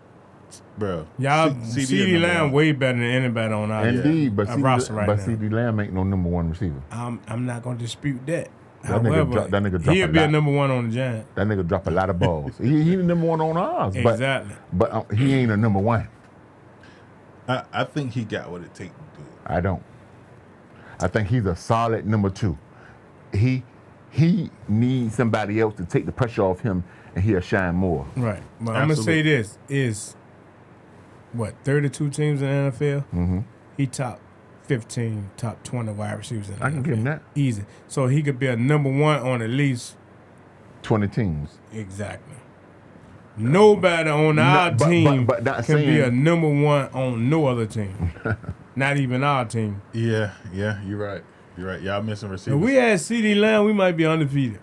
bro. Y'all, CD CD is number Lamb one. way better than anybody on our Indeed, but roster right now. CD Lamb ain't no number one receiver. I'm not going to dispute that. That nigga drop he'll a be a lot. number one on the Giants. That nigga drop a lot of balls. he the number one on ours. Exactly. But he ain't a number one. I think he got what it takes to do it. I don't. I think he's a solid number two. He needs somebody else to take the pressure off him, and he'll shine more. Right. But I'm going to say this is, 32 teams in the NFL? Mm-hmm. He top 15, top 20 wide receivers in the NFL. I can give him that. Easy. So he could be a number one on at least 20 teams. Exactly. Nobody on our team but not can be saying- a number one on no other team. Not even our team. Yeah, you're right. You're right. Y'all missing receivers. If we had CD Lamb, we might be undefeated.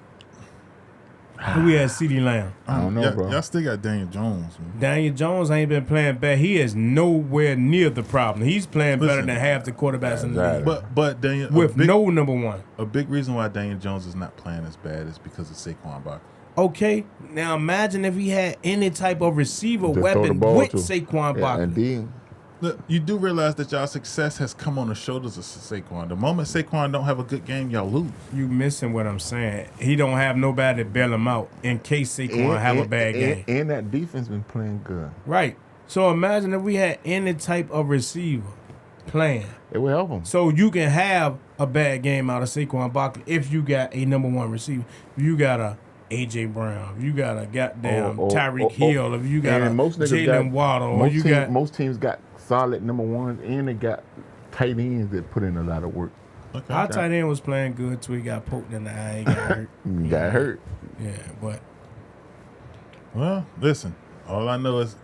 If we had CD Lamb. I don't know, bro. Y'all still got Daniel Jones, man. Daniel Jones ain't been playing bad. He is nowhere near the problem. He's playing better than half the quarterbacks in the league. But Daniel, With no number one. A big reason why Daniel Jones is not playing as bad is because of Saquon Barkley. Okay, now imagine if he had any type of receiver To throw the weapon ball with to. Saquon Barkley. And then Look, you do realize that y'all success has come on the shoulders of Saquon. The moment Saquon don't have a good game, y'all lose. You missing what I'm saying. He don't have nobody to bail him out in case Saquon have a bad game. And that defense been playing good. Right. So imagine if we had any type of receiver playing. It will help him. So you can have a bad game out of Saquon Barkley if you got a number one receiver. If you got a A.J. Brown, if you got a goddamn Tyreek Hill, if you got a Jalen Waddle, or you got... Most teams got solid number ones, and they got tight ends that put in a lot of work. Okay. Our tight end was playing good till he got poked in the eye and got hurt. Got hurt. Yeah, but... Well, listen. All I know is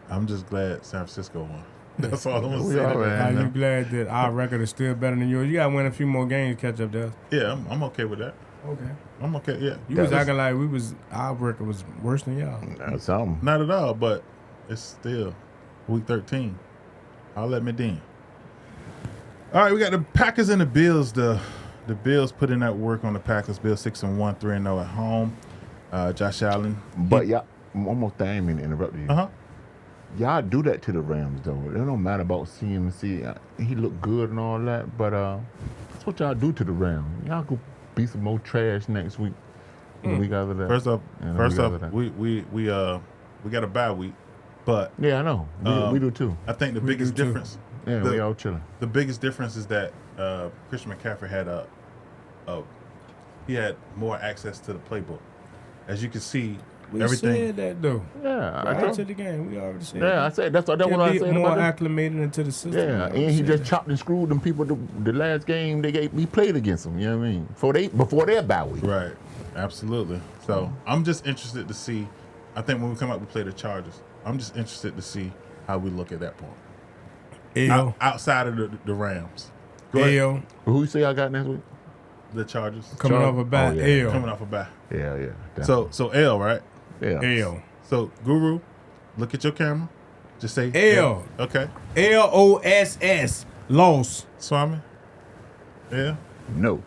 I'm just glad San Francisco won. That's all I'm going to say. Are you glad that our record is still better than yours? You got to win a few more games to catch up to us. Yeah, I'm okay with that. Okay. I'm okay, yeah. You was acting like our record was worse than y'all. That's something. Not at all, but it's still week 13. I'll let me in. All right, we got the Packers and the Bills. The Bills put in that work on the Packers. Bills 6-1, 3-0 at home. Josh Allen. But y'all, one more thing, I didn't mean to interrupt you. Uh-huh. Y'all do that to the Rams, though. It don't matter about CMC. He looked good and all that, but that's what y'all do to the Rams. Y'all go be some more trash next week. The week after that. First off, we got a bye week, but yeah, I know. We do too. I think the biggest difference. Yeah, we all chilling. The biggest difference is that Christian McCaffrey had he had more access to the playbook. As you can see, We everything. said that though. Yeah, Right to the game, we already said. Yeah, I said that's what I said more about it. acclimated into the system. Yeah, and he just chopped and screwed them people. The last game he played against them. You know what I mean? Before their bye week. Right, absolutely. So I'm just interested to see. I think when we come out, we play the Chargers. I'm just interested to see how we look at that point. Outside of the Rams. Ayo. Who you say I got next week? The Chargers. Coming off a bye. Ayo. Coming off a bye. Yeah. So L, right? Yeah. Ayo. So Guru, look at your camera. Just say L. Okay. LOSS. Loss. Swami. Yeah. No.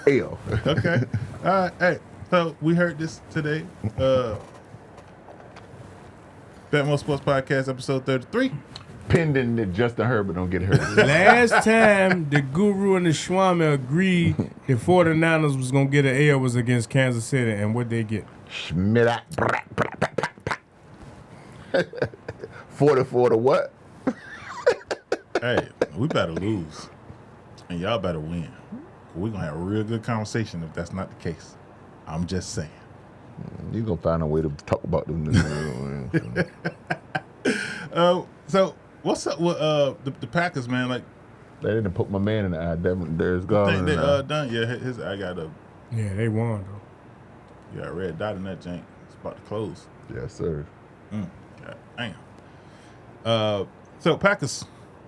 L. Okay. All right. Hey, so we heard this today. BetMoorSports Podcast, episode 33. Pending that Justin Herbert don't get hurt. Last time the Guru and the Schwami agreed the 49ers was going to get an L was against Kansas City, and what they get? Schmidt. 44 to what? Hey, we better lose, and y'all better win. We're going to have a real good conversation if that's not the case. I'm just saying. You're going to find a way to talk about them niggas. So, what's up with the Packers, man? Like, They didn't put my man in the eye. There's God. think they done? Yeah, his eye got a Yeah, they won, though. red dot in that jank. It's about to close. Yes, sir. God damn. So Packers,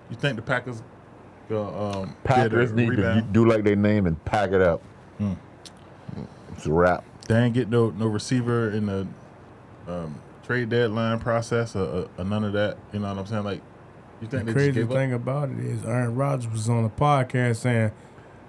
you think the Packers go Packers get a need to rebound? do like they name and pack it up. It's a wrap. They ain't get no receiver in the trade deadline process or none of that. You know what I'm saying? Like, you think The they just crazy gave thing up? about it is Aaron Rodgers was on a podcast saying,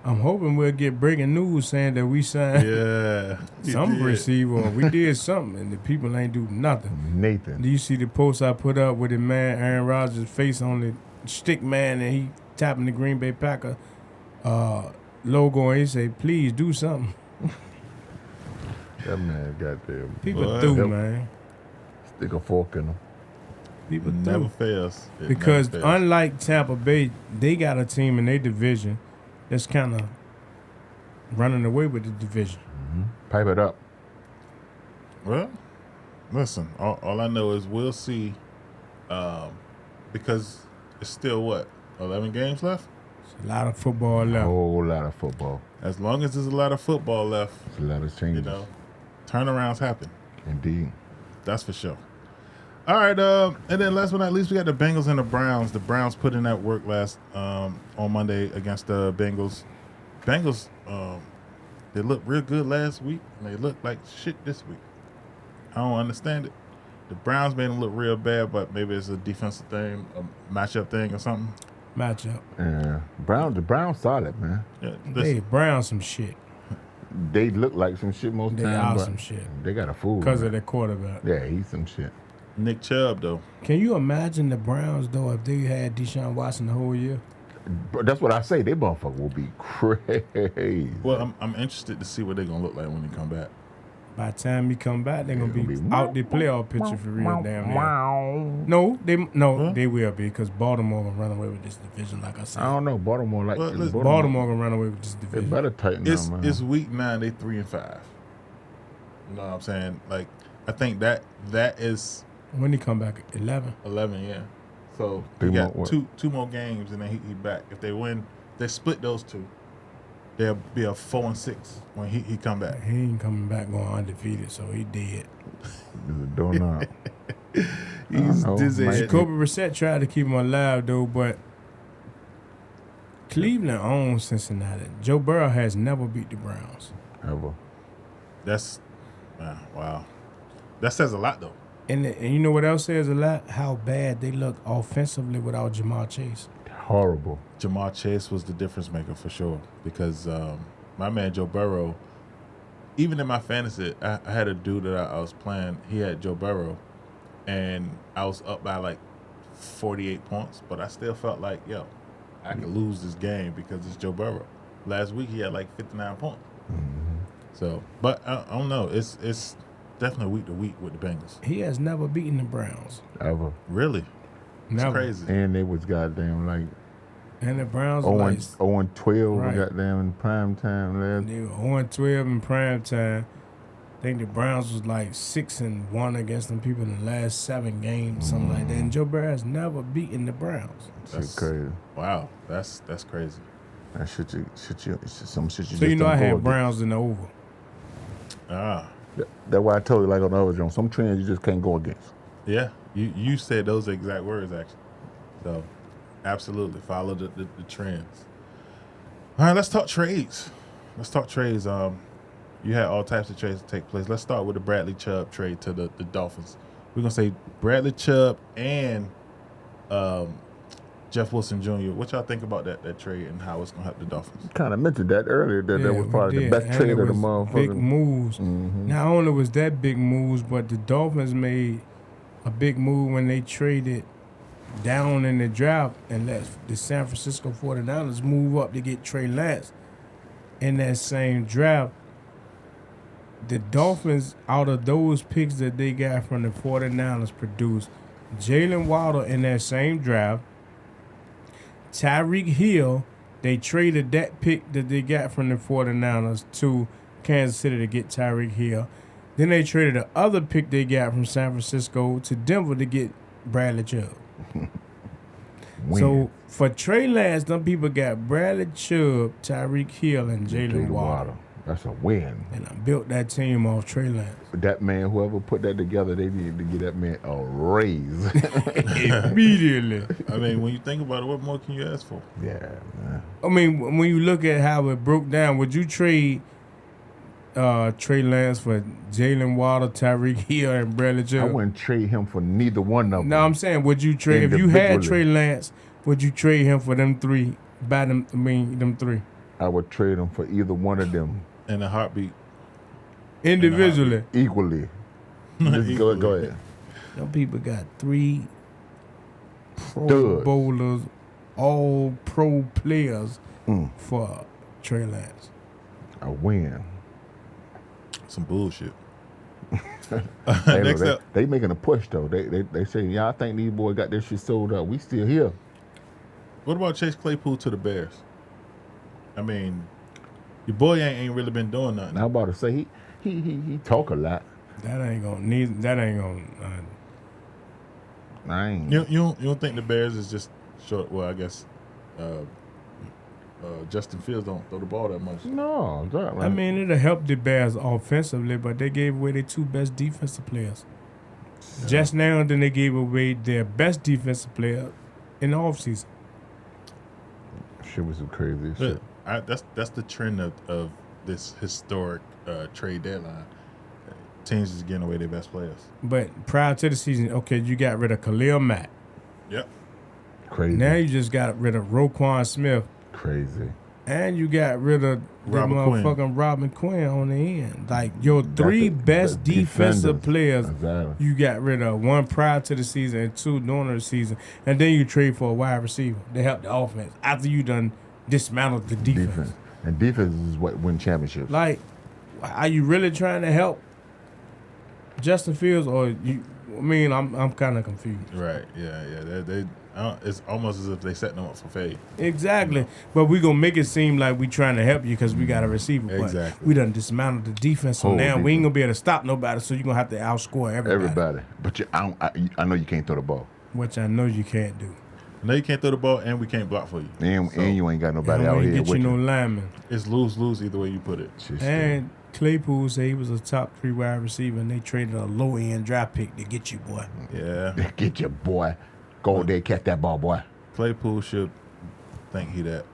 I'm hoping we'll get breaking news saying that we signed Yeah, he some did. receiver or we did something, and the people ain't do nothing. Nathan. Do you see the post I put up with the man, Aaron Rodgers' face on the stick man, and he tapping the Green Bay Packer logo, and he say, please do something. That man goddamn. People What? do, Yep. man. Stick a fork in him. People Never do. fails. It Because never fails. unlike Tampa Bay, they got a team in their division that's kind of running away with the division. Pipe it up. Well, listen, all I know is we'll see, because it's still, what, 11 games left? It's a lot of football A left. whole lot of football. As long as there's a lot of football left, It's a lot of you changes. know, turnarounds happen. Indeed. That's for sure. All right, and then last but not least, we got the Bengals and the Browns. The Browns put in that work last on Monday against the Bengals. Bengals, they looked real good last week, and they look like shit this week. I don't understand it. The Browns made them look real bad, but maybe it's a defensive thing, a matchup thing or something. Matchup. Yeah. The Browns solid, man. Yeah, They Brown some shit They look like some shit most They times. are but some shit. They got a fool. because man. of their quarterback. Yeah, he's some shit. Nick Chubb, though. Can you imagine the Browns, though, if they had Deshaun Watson the whole year? But that's what I say. They motherfucker will be crazy. Well, I'm interested to see what they're going to look like when they come back. By the time he come back, they're They're gonna be gonna be out the playoff picture for real damn near. They will be because Baltimore gonna run away with this division, like I said. I don't know. Baltimore like Well, listen, Baltimore gonna run away with this They division. better tighten It's up, man. it's week 9. They 3-5. You know what I'm saying? Like, I think that is When he come back, 11. 11. Yeah. So Three he got more- two more games, and then he back. If they win, they split those two. They'll be a 4-6 when he come back. He ain't coming back going undefeated, so he dead. He's a doorknob. He's know, dizzy. Mike. Jacoby Brissett tried to keep him alive though, but Cleveland owns Cincinnati. Joe Burrow has never beat the Browns. Ever. That's wow. That says a lot, though. And you know what else says a lot? How bad they look offensively without Jamar Chase. Horrible. Jamar Chase was the difference maker for sure, because my man Joe Burrow, even in my fantasy, I had a dude that I was playing. He had Joe Burrow, and I was up by like 48 points, but I still felt like, yo, I could lose this game because it's Joe Burrow. Last week he had like 59 points. So, but I don't know. It's definitely week to week with the Bengals. He has never beaten the Browns. Ever. Really, it's Never. crazy. And they was goddamn like And the Browns were like 0-12 Right. goddamn in prime time last. they were 0-12 in prime time. I think the Browns was like 6-1 against them people in the last 7 games, something like that. And Joe Burrow has never beaten the Browns. Shit crazy. Wow, that's crazy. That shit it's just some shit you So just you know don't I go had against. Browns in the over. That's why I told you, like on the other joint, some trends you just can't go against. Yeah, you said those exact words, actually. So, absolutely, follow the trends. All right, let's talk trades. You had all types of trades to take place. Let's start with the Bradley Chubb trade to the Dolphins. We're going to say Bradley Chubb and Jeff Wilson Jr. What y'all think about that trade and how it's gonna help the Dolphins? Kind of mentioned that earlier. That was probably the best trade of the motherfucker. Big moves. Not only was that big moves, but the Dolphins made a big move when they traded down in the draft and let the San Francisco 49ers move up to get Trey Lance in that same draft. The Dolphins, out of those picks that they got from the 49ers, produced Jalen Waddle in that same draft. Tyreek Hill, they traded that pick that they got from the 49ers to Kansas City to get Tyreek Hill. Then they traded the other pick they got from San Francisco to Denver to get Bradley Chubb. So for Trey Lance, them people got Bradley Chubb, Tyreek Hill, and Jalen Waddle. That's a win. And I built that team off Trey Lance. That man, whoever put that together, they needed to give that man a raise. Immediately. I mean, when you think about it, what more can you ask for? Yeah, man. I mean, when you look at how it broke down, would you trade Trey Lance for Jalen Waddle, Tyreek Hill, and Bradley Chubb? I wouldn't trade him for neither one of them. No, I'm saying, would you trade, if you had Trey Lance, would you trade him for them three? Them three. I would trade him for either one of them. In a heartbeat. Individually. Equally. Just go ahead. Them people got 3 Pro Bowlers, all pro players for Trey Lance. A win. Some bullshit. Next up. They making a push, though. They say, yeah, I think these boys got this shit sold up. We still here. What about Chase Claypool to the Bears? I mean, your boy ain't really been doing nothing. I'm about to say he talk a lot. That ain't gonna. I ain't. You don't think the Bears is just short? Well, I guess Justin Fields don't throw the ball that much. No, right. I mean, it'll help the Bears offensively, but they gave away their 2 best defensive players. Yeah. Just now, then they gave away their best defensive player in the offseason. Shit was some crazy shit. That's the trend of this historic trade deadline. Teams is getting away their best players. But prior to the season, okay, you got rid of Khalil Mack. Yep. Crazy. Now you just got rid of Roquan Smith. Crazy. And you got rid of Robin Quinn on the end. Like your 3 best defensive players, you got rid of. 1 prior to the season and 2 during the season. And then you trade for a wide receiver to help the offense after you done dismantled the defense. And defense is what win championships. Like, are you really trying to help Justin Fields, or you? I mean, I'm kind of confused. Right? Yeah. It's almost as if they setting them up for failure. Exactly. But we gonna make it seem like we trying to help you because we got a receiver. Exactly. But we done dismantled the defense, so now we ain't gonna be able to stop nobody. So you're gonna have to outscore everybody. But I know you can't throw the ball. Which I know you can't do. I know you can't throw the ball, and we can't block for you. And you ain't got nobody out here get with you. you. No lineman. It's lose either way you put it. And Claypool said he was a top 3 wide receiver, and they traded a low end draft pick to get you, boy. Yeah. Get your boy. Go there, catch that ball, boy. Claypool should think he that.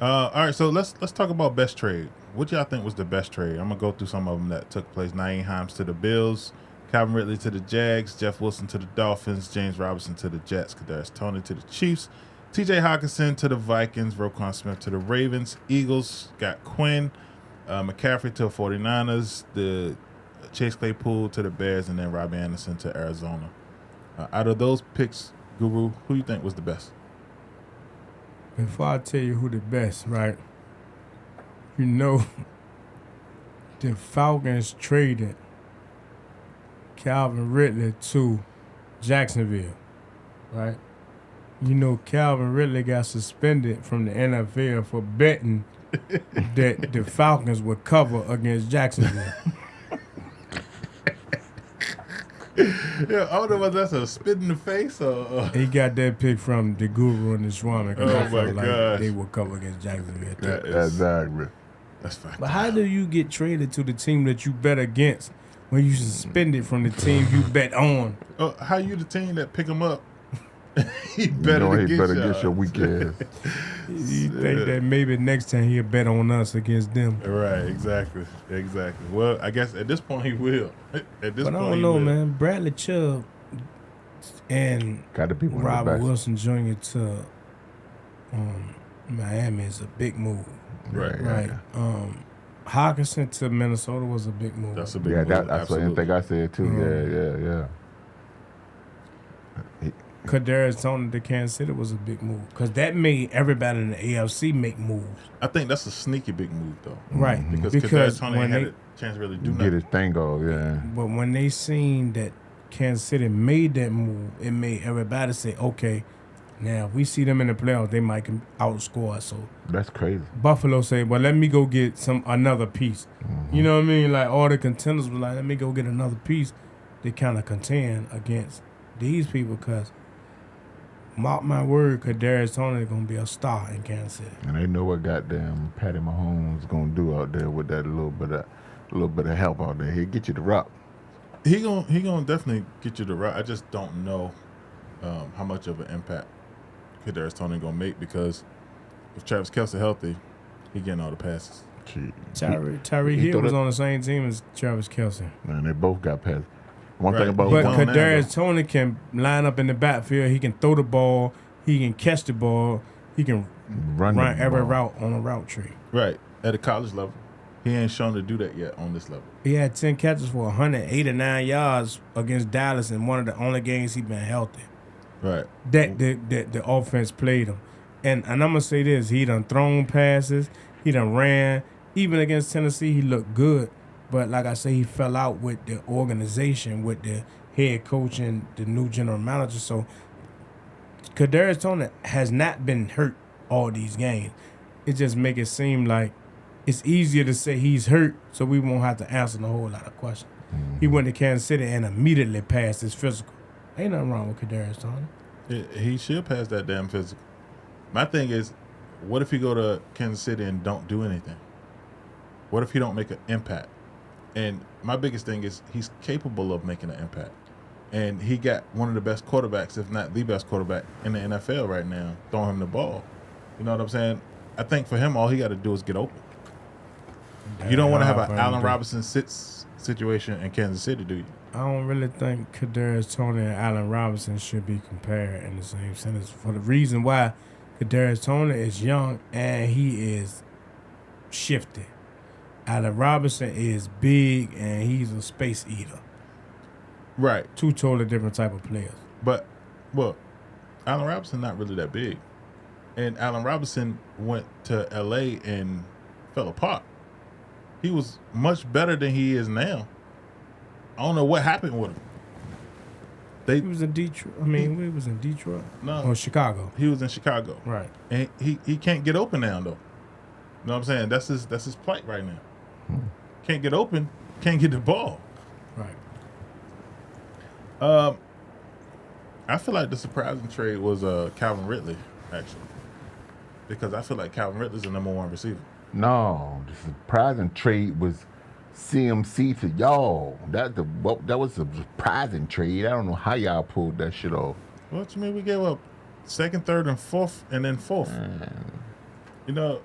All right, so let's talk about best trade. What y'all think was the best trade? I'm gonna go through some of them that took place. Nyheim Hines to the Bills, Calvin Ridley to the Jags, Jeff Wilson to the Dolphins, James Robinson to the Jets, Kadarius Toney to the Chiefs, T.J. Hockenson to the Vikings, Roquan Smith to the Ravens, Eagles got Quinn, McCaffrey to the 49ers, the Chase Claypool to the Bears, and then Robbie Anderson to Arizona. Out of those picks, Guru, who you think was the best? Before I tell you who the best, right? You know, the Falcons traded Calvin Ridley to Jacksonville, right? You know, Calvin Ridley got suspended from the NFL for betting that the Falcons would cover against Jacksonville. Yeah, I don't know whether that's a spit in the face or. He got that pick from the Guru and the Swami. Oh my God! They will cover against Jacksonville. Exactly. That's fine. But how do you get traded to the team that you bet against when you suspended from the team you bet on? How you the team that pick him up? he better get your weak ass. You think that maybe next time he'll bet on us against them? Right, exactly. Well, I guess at this point he will. But I don't know, man. Bradley Chubb And Got to be one of the Robert best. Wilson Jr. to Miami is a big move. Right. Hawkinson to Minnesota was a big move. That's a big move. That's what I think I said too. Yeah. Kadarius Toney to Kansas City was a big move because that made everybody in the AFC make moves. I think that's a sneaky big move though. Right. Because Kadarius Toney had a chance to really do nothing. Get his thing off, yeah. But when they seen that Kansas City made that move, it made everybody say, okay, now if we see them in the playoffs, they might outscore us. So that's crazy. Buffalo said, well, let me go get another piece. You know what I mean? Like all the contenders were like, let me go get another piece to kind of contend against these people because mark my word, Kadarius Toney is going to be a star in Kansas City. And they know what goddamn Patty Mahomes going to do out there with that little bit of help out there. He'll get you the rock. He gonna definitely get you the rock. I just don't know how much of an impact Kadarius Toney gonna make because if Travis Kelce healthy, he getting all the passes. Tyreek Hill was on the same team as Travis Kelce. Man, they both got passes. One Right. thing about But one, Kadarius Toney can line up in the backfield. He can throw the ball. He can catch the ball. He can run every route on a route tree. Right. At a college level. He ain't shown to do that yet on this level. He had 10 catches for 108 or 9 yards against Dallas in one of the only games he been healthy. Right. That the offense played him. And I'm going to say this. He done thrown passes. He done ran. Even against Tennessee, he looked good. But like I say, he fell out with the organization, with the head coach and the new general manager. So Kadarius Toney has not been hurt all these games. It just make it seem like it's easier to say he's hurt, so we won't have to answer a whole lot of questions. He went to Kansas City and immediately passed his physical. Ain't nothing wrong with Kadarius Toney. He should pass that damn physical. My thing is, what if he go to Kansas City and don't do anything? What if he don't make an impact? And my biggest thing is he's capable of making an impact. And he got one of the best quarterbacks, if not the best quarterback in the NFL right now, throwing him the ball. You know what I'm saying? I think for him, all he got to do is get open. You don't want to have an Allen Robinson situation in Kansas City, do you? I don't really think Kadarius Toney and Allen Robinson should be compared in the same sentence for the reason why Kadarius Toney is young and he is shifty. Allen Robinson is big and he's a space eater. Right. Two totally different type of players. But, well, Allen Robinson not really that big. And Allen Robinson went to L.A. and fell apart. He was much better than he is now. I don't know what happened with him. He was in Detroit. He was in Detroit. No. Or Chicago. He was in Chicago. Right. And he can't get open now, though. You know what I'm saying? That's his plight right now. Can't get open, can't get the ball. Right. I feel like the surprising trade was Calvin Ridley, actually. Because I feel like Calvin Ridley's the number one receiver. No, the surprising trade was CMC to y'all. That was a surprising trade. I don't know how y'all pulled that shit off. What you mean we gave up second, third, and fourth, and then fourth? You know,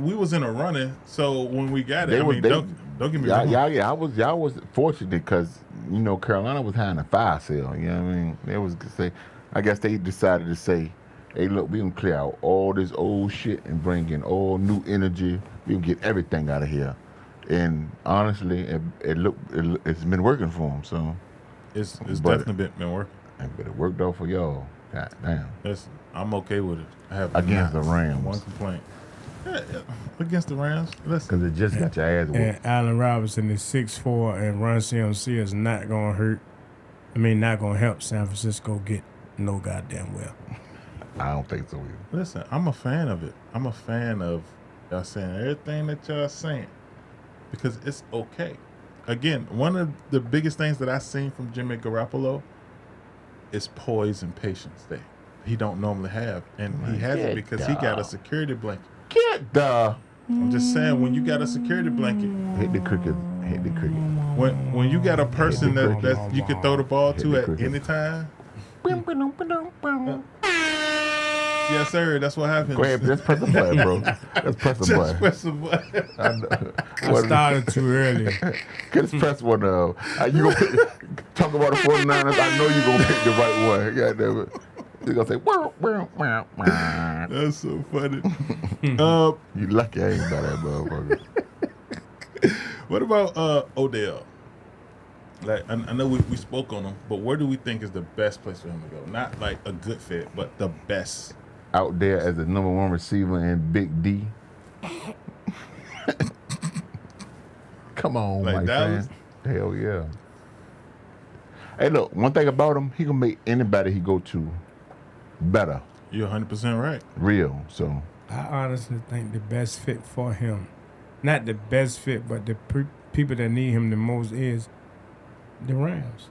we was in a running, so when we got it, don't get me wrong. Y'all was fortunate because, Carolina was having a fire sale. You know what I mean? I guess they decided to say, hey, look, we can clear out all this old shit and bring in all new energy. We can get everything out of here. And honestly, it's been working for them. So it's definitely been working. But it worked out for y'all. God damn. Listen, I'm okay with it. I have against the Rams. One complaint. Yeah, against the Rams. Listen, because it just got your ass whooped. And Allen Robinson is 6'4", and run CMC is not going to hurt. Not going to help San Francisco get no goddamn well. I don't think so either. Listen, I'm a fan of it. I'm a fan of y'all saying everything that y'all saying because it's okay. Again, one of the biggest things that I've seen from Jimmy Garoppolo is poise and patience that he don't normally have. And he has it because he got a security blanket. I'm just saying, when you got a security blanket. Hit the cricket. When you got a person that you can throw the ball to at any time. Yes, sir. That's what happens. Go ahead. Just press the button, bro. Just press the button. Press the button. I started too early. Just press one. You gonna talk about the 49ers, I know you're going to pick the right one. Goddamn it. You're going to say, wow. That's so funny. You lucky I ain't by that motherfucker. What about Odell? Like, I know we spoke on him, but where do we think is the best place for him to go? Not like a good fit, but the best. Out there as the number one receiver in Big D. Come on, like my Dallas? friend. Hell yeah. Hey, look, one thing about him, he can make anybody he go to better. You're 100% right. Real, so. I honestly think the best fit for him, not the best fit, but the people that need him the most is the Rams.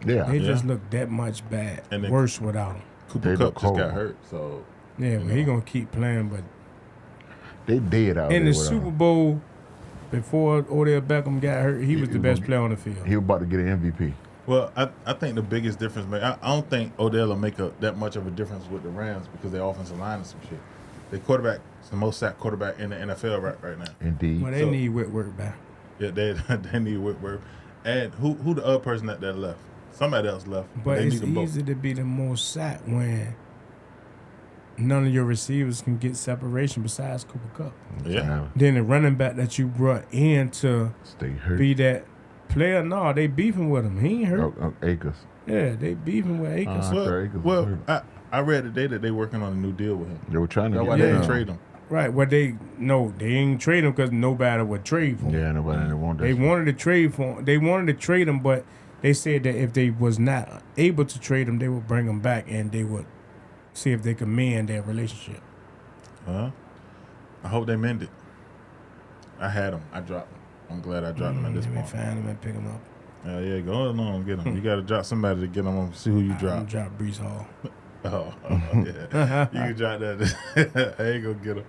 Yeah. They just look that much bad, and worse without him. Cooper Kupp just got hurt, so. Yeah, but he going to keep playing, but. They dead out there. In the Super Bowl, before Odell Beckham got hurt, he was the best player on the field. He was about to get an MVP. Well, I think the biggest difference, I don't think Odell will make that much of a difference with the Rams because their offensive line is some shit. Their quarterback is the most sacked quarterback in the NFL right now. Indeed. Well, they need Whitworth back. Yeah, they need Whitworth. And who the other person that left? Somebody else left. But they it's easy to be the most sacked when none of your receivers can get separation besides Cooper Kupp. Yeah. Then the running back that you brought in to stay hurt. Be that player, no, they beefing with him. He ain't hurt. Akers. Yeah, they beefing with Akers. Well, I read today that they working on a new deal with him. They were trying to get him. They didn't trade him. Right. Well, they ain't trade him because nobody would trade for him. Yeah, nobody wanted. They wanted to trade for him. They wanted to trade him, but they said that if they was not able to trade him, they would bring him back and they would see if they could mend their relationship. I hope they mend it. I had him. I dropped him. I'm glad I dropped him at this point. Let me find him and pick him up. Yeah, go along and get him. You got to drop somebody to get him on. See who you drop. I'm drop Brees Hall. Yeah. You can drop that. I ain't gonna get him.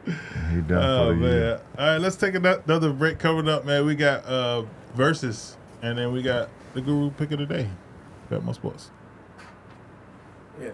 He done for the man. year. All right, let's take another break. Coming up, man. We got Versus, and then we got the Guru Pick of the Day. BetMoorSports. Yeah.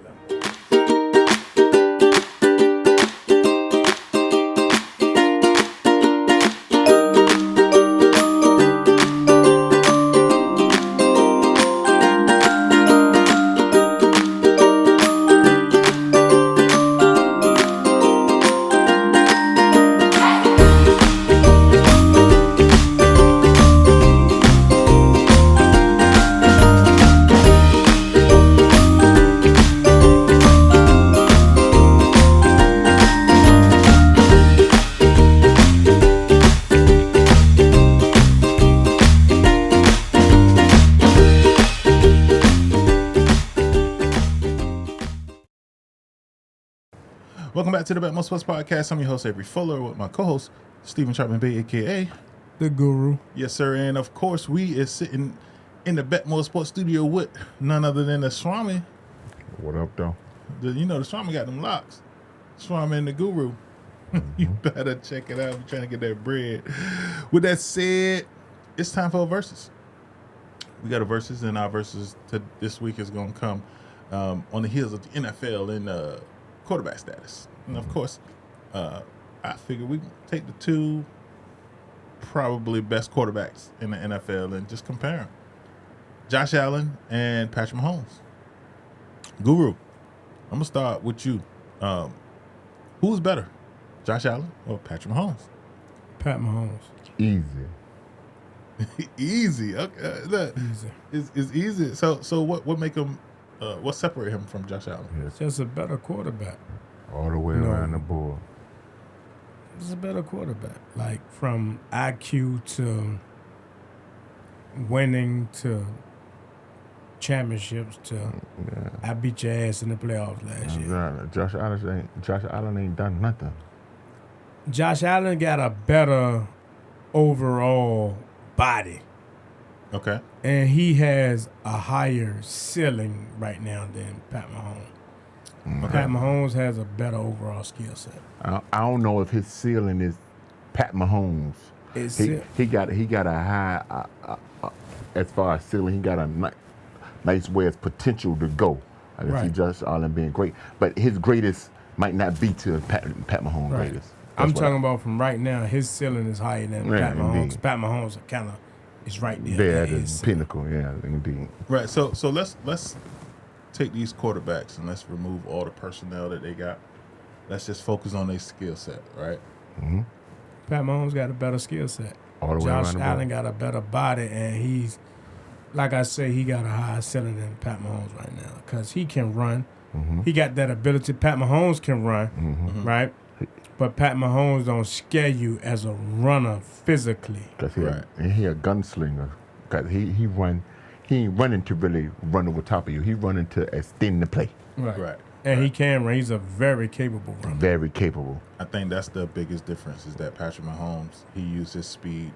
Welcome back to the BetMoorSports Podcast. I'm your host, Avery Fuller, with my co-host, Stephen Chapman Bay, a.k.a. The Guru. Yes, sir. And, of course, we is sitting in the BetMoorSports studio with none other than the Swami. What up, though? The Swami got them locks. Swami and the Guru. You better check it out if you're trying to get that bread. With that said, it's time for a Versus. We got a Versus, and our Versus this week is going to come on the heels of the NFL in quarterback status. And of course, I figure we can take the two probably best quarterbacks in the NFL and just compare them. Josh Allen and Patrick Mahomes. Guru, I'm going to start with you. Who's better, Josh Allen or Patrick Mahomes? Pat Mahomes. Easy. Easy. Okay. Look, Easy. It's easy. So what make him what separate him from Josh Allen? It's just a better quarterback. All the way around the board. It's a better quarterback. Like from IQ to winning to championships to I beat your ass in the playoffs last year. Josh Allen ain't done nothing. Josh Allen got a better overall body. Okay. And he has a higher ceiling right now than Pat Mahomes. Okay. Pat Mahomes has a better overall skill set. I don't know if his ceiling is Pat Mahomes. He got a high as far as ceiling. He got a nice way of potential to go. I can see Josh Allen being great, but his greatest might not be to Pat Mahomes' greatest. I'm talking about from right now. His ceiling is higher than Pat Mahomes. Indeed. Pat Mahomes kind of is right there. They're at at his the pinnacle, yeah, indeed. Right. So let's take these quarterbacks and let's remove all the personnel that they got. Let's just focus on their skill set, right? Mm-hmm. Pat Mahomes got a better skill set. All the way around Josh the Allen ball. got a better body, and he's, like I say, he got a higher ceiling than Pat Mahomes right now because he can run. Mm-hmm. He got that ability. Pat Mahomes can run, Mm-hmm. right? But Pat Mahomes don't scare you as a runner physically. Because he a gunslinger. Because he ain't running to really run over top of you. He running to extend the play. Right. And he can run. He's a very capable runner. Very capable. I think that's the biggest difference is that Patrick Mahomes, he used his speed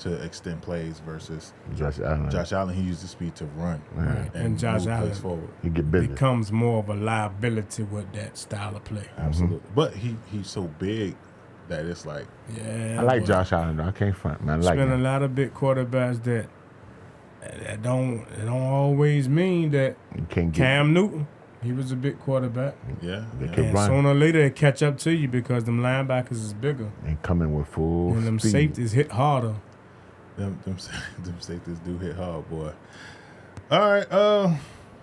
to extend plays versus Josh Allen, he used his speed to run. Right. And Josh move Allen plays forward. he get busy. becomes more of a liability with that style of play. Absolutely. But he's so big that it's like, Yeah, I like boy. Josh Allen, though. I can't front, man. I like There's been a him. lot of big quarterbacks that don't always mean that You can't get Cam Newton, he was a big quarterback. yeah. They yeah. can And run. sooner or later they catch up to you because them linebackers is bigger. and coming with full And them speed. safeties hit harder. Them safeties do hit hard, boy. All right.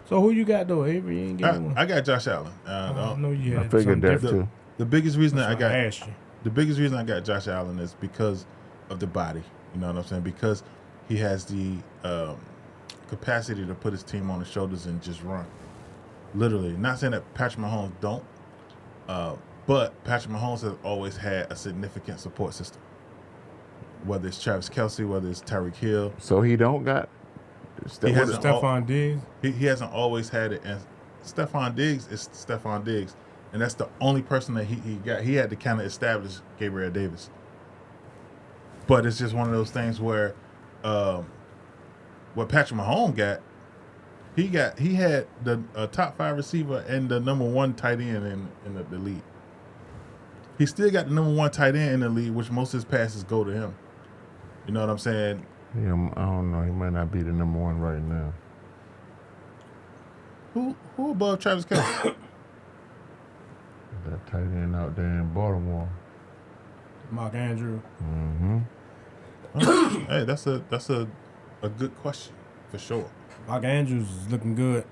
So who you got though, Avery? You ain't getting one. I got Josh Allen. I know you I had figured something that different. too. The biggest reason that I So got asked you. the biggest reason I got Josh Allen is because of the body. You know what I'm saying? Because he has the capacity to put his team on his shoulders and just run. Literally. Not saying that Patrick Mahomes don't, but Patrick Mahomes has always had a significant support system. Whether it's Travis Kelce, whether it's Tyreek Hill. So he don't got. He hasn't Stephon Diggs. He hasn't always had it. And Stephon Diggs is Stephon Diggs. And that's the only person that he got. He had to kind of establish Gabriel Davis. But it's just one of those things where what Patrick Mahomes got, he had the top 5 receiver and the number 1 tight end in the league. He still got the number 1 tight end in the league, which most of his passes go to him. You know what I'm saying? Yeah, I don't know. He might not be the number 1 right now. Who above Travis Kelce? That tight end out there in Baltimore. Mark Andrews. Mm-hmm. Hey, that's a good question for sure. Mark Andrews is looking good.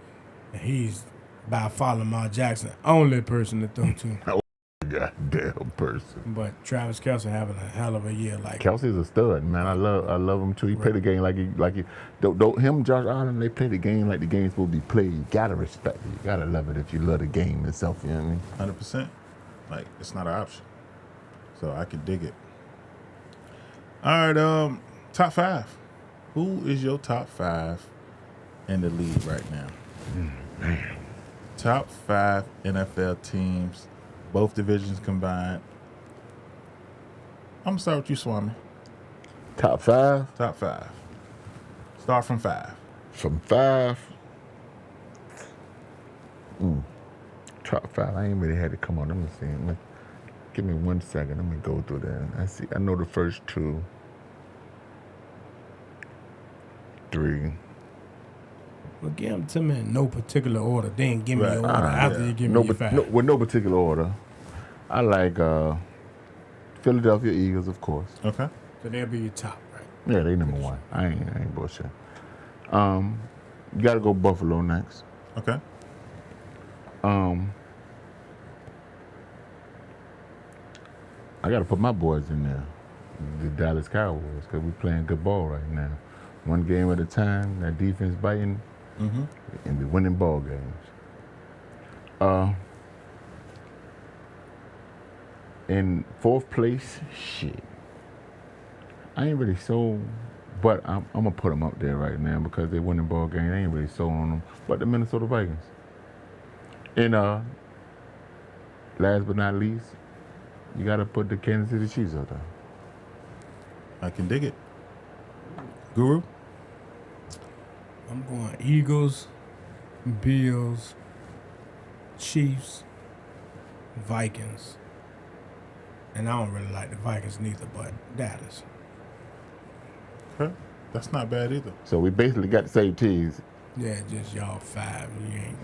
And he's by far Lamar Jackson, only person to throw to. Goddamn person. But Travis Kelce having a hell of a year. Like Kelsey's a stud, man. I love him too. He play the game like he don't him, Josh Allen, they play the game like the game's supposed to be played. You gotta respect it. You gotta love it if you love the game itself, you know what I mean? 100%. Like, it's not an option. So I can dig it. All right, top 5. Who is your top 5 in the league right now? Man. Top 5 NFL teams, both divisions combined. I'm gonna start with you, Swami. Top 5? Top 5. Start from 5. From 5. Top 5. I ain't really had to come on. Let me see. Give me 1 second. Let me go through that. I know the first 2. 3. well, give them to me in no particular order. Then give me Right. your order after Yeah. you give me your 5. With no particular order. I like Philadelphia Eagles, of course. Okay. So they'll be your top, right? Yeah, they number 1. I ain't bullshit. You gotta go Buffalo next. Okay. I gotta put my boys in there, the Dallas Cowboys, because we playing good ball right now. One game at a time, that defense biting, and we winning ball games. In 4th place, shit. I ain't really sold, but I'm gonna put them up there right now because they winning ball games. I ain't really sold on them, but the Minnesota Vikings. And last but not least, you gotta put the Kansas City Chiefs out there. I can dig it. Guru? I'm going Eagles, Bills, Chiefs, Vikings. And I don't really like the Vikings neither, but Dallas. Okay. That's not bad either. So we basically got the same teams Yeah, just y'all 5. You ain't.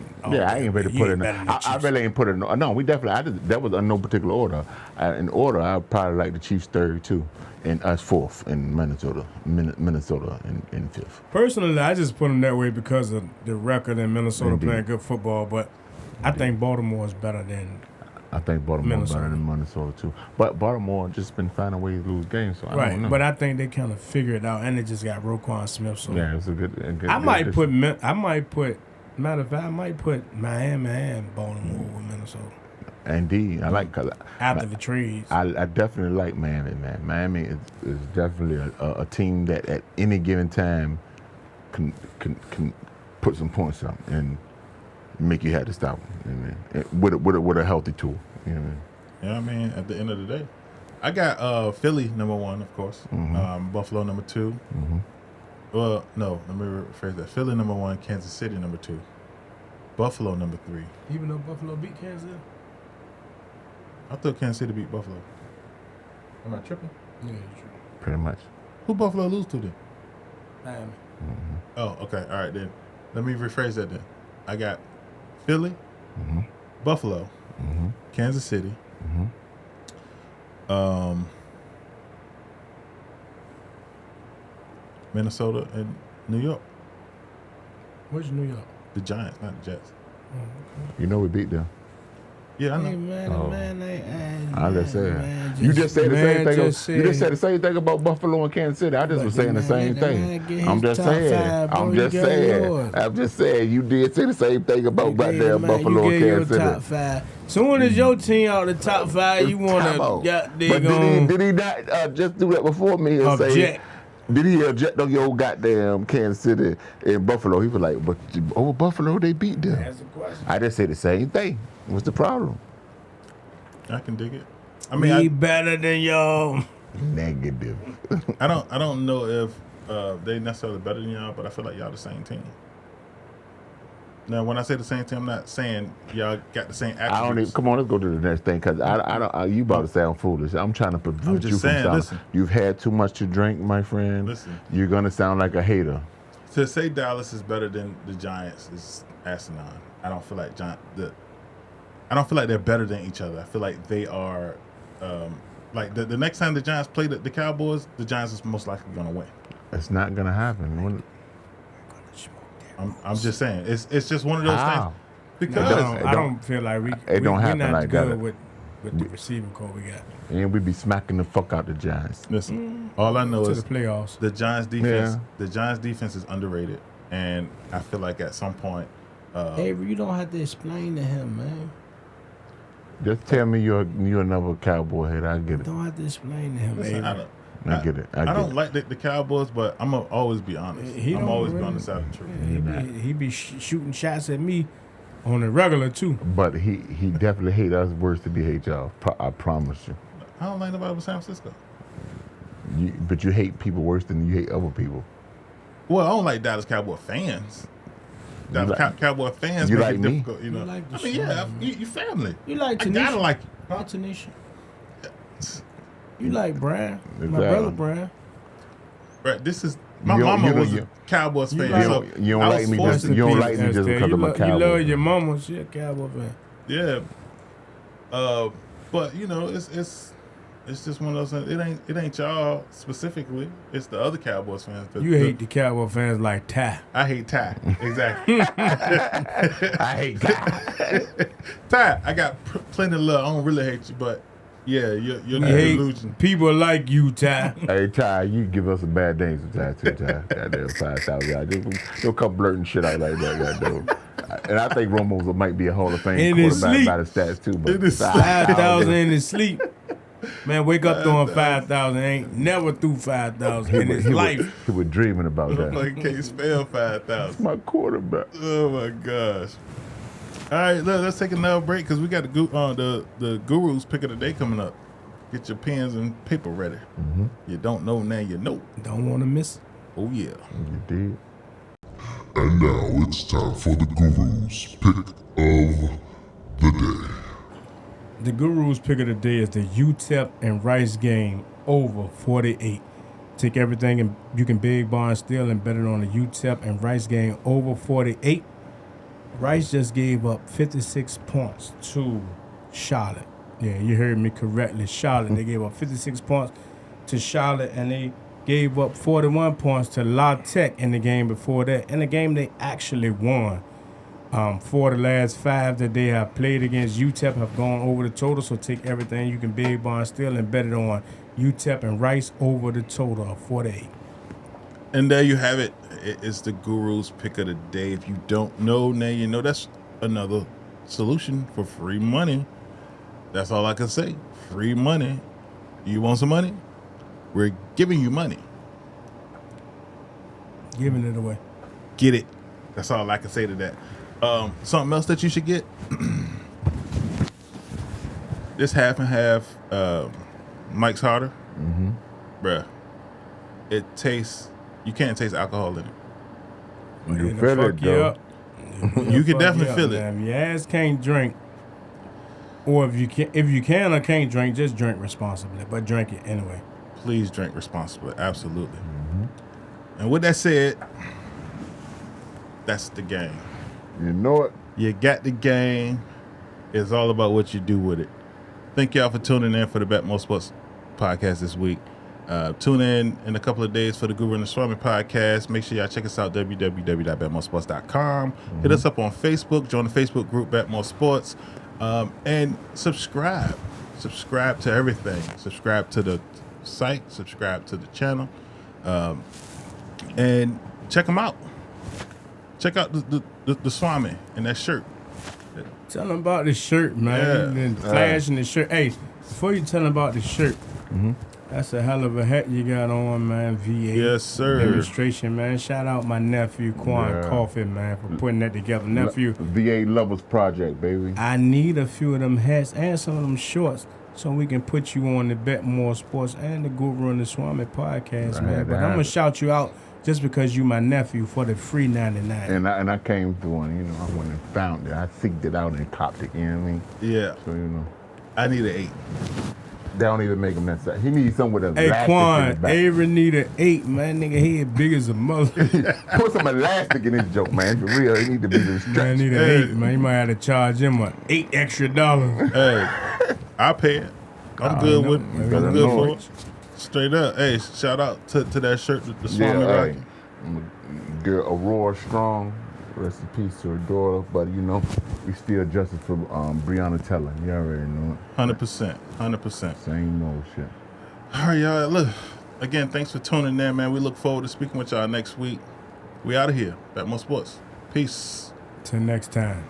I ain't ready to put it in. I really ain't put it in. No, we definitely. That was in no particular order. In order, I probably like the Chiefs 3rd too, and us 4th in Minnesota in 5th. Personally, I just put them that way because of the record and Minnesota Indeed. playing good football. But I think Baltimore is better than. I think Baltimore better than Minnesota too. But Baltimore just been finding ways to lose games, so I don't know. But I think they kind of figured it out, and they just got Roquan Smith. So yeah, it's a good. I might put. Matter of fact, I might put Miami and Baltimore with Minnesota. Indeed, I like after the trades. I definitely like Miami, man. Miami is definitely a team that at any given time can put some points up and make you have to stop them, with a healthy tool. You know what I mean? Yeah, I mean, at the end of the day, I got Philly number 1, of course. Buffalo number 2. Well, no, let me rephrase that. Philly number 1, Kansas City number 2, Buffalo number 3. Even though Buffalo beat Kansas City? I thought Kansas City beat Buffalo. Am I tripping? Yeah, you're tripping. Pretty much. Who Buffalo lose to then? Miami. Oh, okay. All right, then. Let me rephrase that then. I got Philly, Buffalo, Kansas City, Minnesota, and New York. Where's New York? The Giants, not the Jets. You know we beat them. Yeah, I know. Hey, man, I just said. You just said the same thing. You just said the same thing about Buffalo and Kansas City. I just was saying the same thing. I'm just saying. I'm just saying. You did say the same thing about goddamn Buffalo and Kansas City. Top 5. Soon as your team out of the top 5, you want to did he not just do that before me and say? Did he object on your goddamn Kansas City and Buffalo? He was like, but over Buffalo, they beat them. That's the question. I just said the same thing. What's the problem? I can dig it. I mean, we better than y'all. Negative. I don't know if they necessarily better than y'all, but I feel like y'all the same team. Now, when I say the same team, I'm not saying y'all got the same attributes. I don't even, come on, let's go to the next thing, because you about to sound foolish. I'm trying to prevent you from sounding. Listen. You've had too much to drink, my friend. Listen. You're going to sound like a hater. To say Dallas is better than the Giants is asinine. I don't feel like they're better than each other. I feel like they are, like the next time the Giants play the Cowboys, the Giants is most likely going to win. It's not going to happen. I'm just saying. It's just one of those things. Because I don't feel like we're not like good with the receiving core we got. And we be smacking the fuck out the Giants. Listen, all I know is the playoffs. The Giants defense. Yeah. The Giants defense is underrated, and I feel like at some point. Avery, you don't have to explain to him, man. Just tell me you're another Cowboy head. I get it. Don't have to explain to him, Listen, Avery. I get it. I don't like the Cowboys, but I'm going to always be honest. I'm always be on the side of the truth. He be shooting shots at me on the regular, too. But he definitely hate us worse than he hate y'all. I promise you. I don't like nobody but San Francisco. But you hate people worse than you hate other people. Well, I don't like Dallas Cowboy fans. Cowboy fans you make like it me? difficult, you know. You family. You like Tanisha. I gotta like you. Huh? Tanisha. You like Brian, exactly. My brother Brian. Right, this is my mama was a Cowboys fan. You don't like me just because I'm a Cowboy. You love your mama, she a Cowboy fan. Yeah, but you know it's just one of those things. It ain't y'all specifically. It's the other Cowboys fans. You hate the Cowboy fans like Ty. I hate Ty. Exactly. I hate Ty. Ty, I got plenty of love. I don't really hate you, but. Yeah, you're not illusion. People like you, Ty. Hey, Ty, you give us a bad name sometimes, too, Ty. Goddamn 5,000. You'll come blurting shit out like that, goddamn. And I think Romo might be a Hall of Fame quarterback by the stats, too. But 5,000 in his sleep. Man, wake up throwing 5,000. Ain't never threw 5,000 in his life. He was dreaming about that. Like, can't spell 5,000. That's my quarterback. Oh, my gosh. All right, let's take another break because we got the Guru's pick of the day coming up. Get your pens and paper ready. Mm-hmm. You don't know, now you know. Don't want to miss it. Oh, yeah. You did. And now it's time for the Guru's pick of the day. The Guru's pick of the day is the UTEP and Rice game over 48. Take everything and you can big bar and steal and bet it on the UTEP and Rice game over 48. Rice just gave up 56 points to Charlotte. Yeah, you heard me correctly. Charlotte. They gave up 56 points to Charlotte, and they gave up 41 points to La Tech in the game before that. In the game they actually won. 4 of the last 5 that they have played against UTEP have gone over the total, so take everything you can big bar and steal and bet it on UTEP and Rice over the total of 48. And there you have it. It's the Guru's pick of the day. If you don't know, now you know. That's another solution for free money. That's all I can say. Free money. You want some money? We're giving you money. Giving it away. Get it. That's all I can say to that. Something else that you should get. This half and half Mike's Harder. Mm-hmm. Bruh. It tastes, you can't taste alcohol in it. You feel it, though. You can definitely feel it. If your ass can't drink, or if you can or can't drink, just drink responsibly. But drink it anyway. Please drink responsibly. Absolutely. Mm-hmm. And with that said, that's the game. You know it. You got the game. It's all about what you do with it. Thank y'all for tuning in for the BetMoorSports podcast this week. Tune in a couple of days for the Guru and the Swami podcast. Make sure y'all check us out, www.betmoorsports.com. Mm-hmm. Hit us up on Facebook. Join the Facebook group, BetMoorSports. And subscribe. Subscribe to everything. Subscribe to the site. Subscribe to the channel. And check them out. Check out the Swami and that shirt. Tell them about the shirt, man. Yeah. And flashing the shirt. Hey, before you tell them about the shirt, that's a hell of a hat you got on, man. V8. Yes, sir. Demonstration, man. Shout out my nephew, Quan Coffee, man, for putting that together. Nephew. V8 Lovers Project, baby. I need a few of them hats and some of them shorts so we can put you on the BetMoorSports and the Guru and the Swami podcast, man. But I'm going to shout you out just because you my nephew for the free 99. And I came through and, you know, I went and found it. I seeked it out and copped it, you know what I mean? Yeah. So, you know. I need an 8. They don't even make him that size. He needs something with elastic Hey, in Quan, his back. Avery need an 8, man. Nigga head big as a mother. Put some elastic in his joke, man. For real, he need to be this Man, stretch. need an 8, man. You might have to charge him $8 extra. Hey, I pay it. I'm good with it. I'm good for it. Straight up. Hey, shout out to that shirt that the Swami rock. Girl Aurora Strong, rest in peace to her daughter. But you know, we still justice for Breonna Taylor. You already know it. 100%. 100%. Same old shit. All right, y'all. Look, again, thanks for tuning in, man. We look forward to speaking with y'all next week. We out of here. BetMoorSports. Peace. Till next time.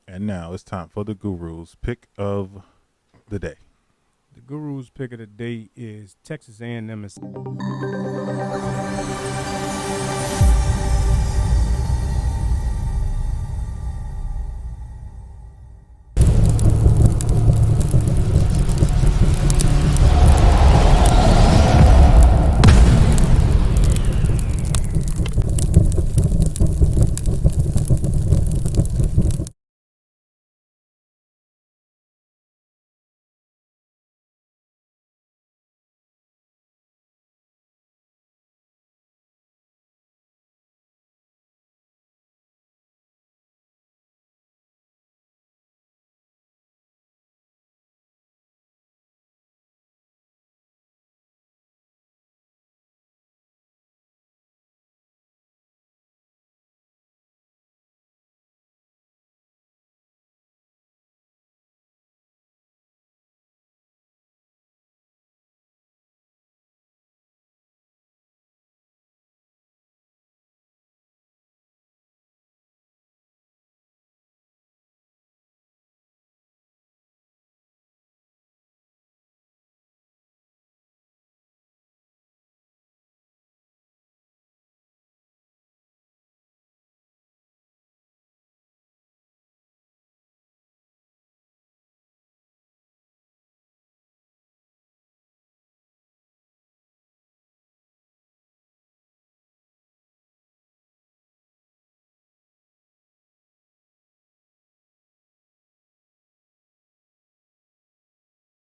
And now it's time for the Guru's pick of the day. The Guru's pick of the day is Texas A&M.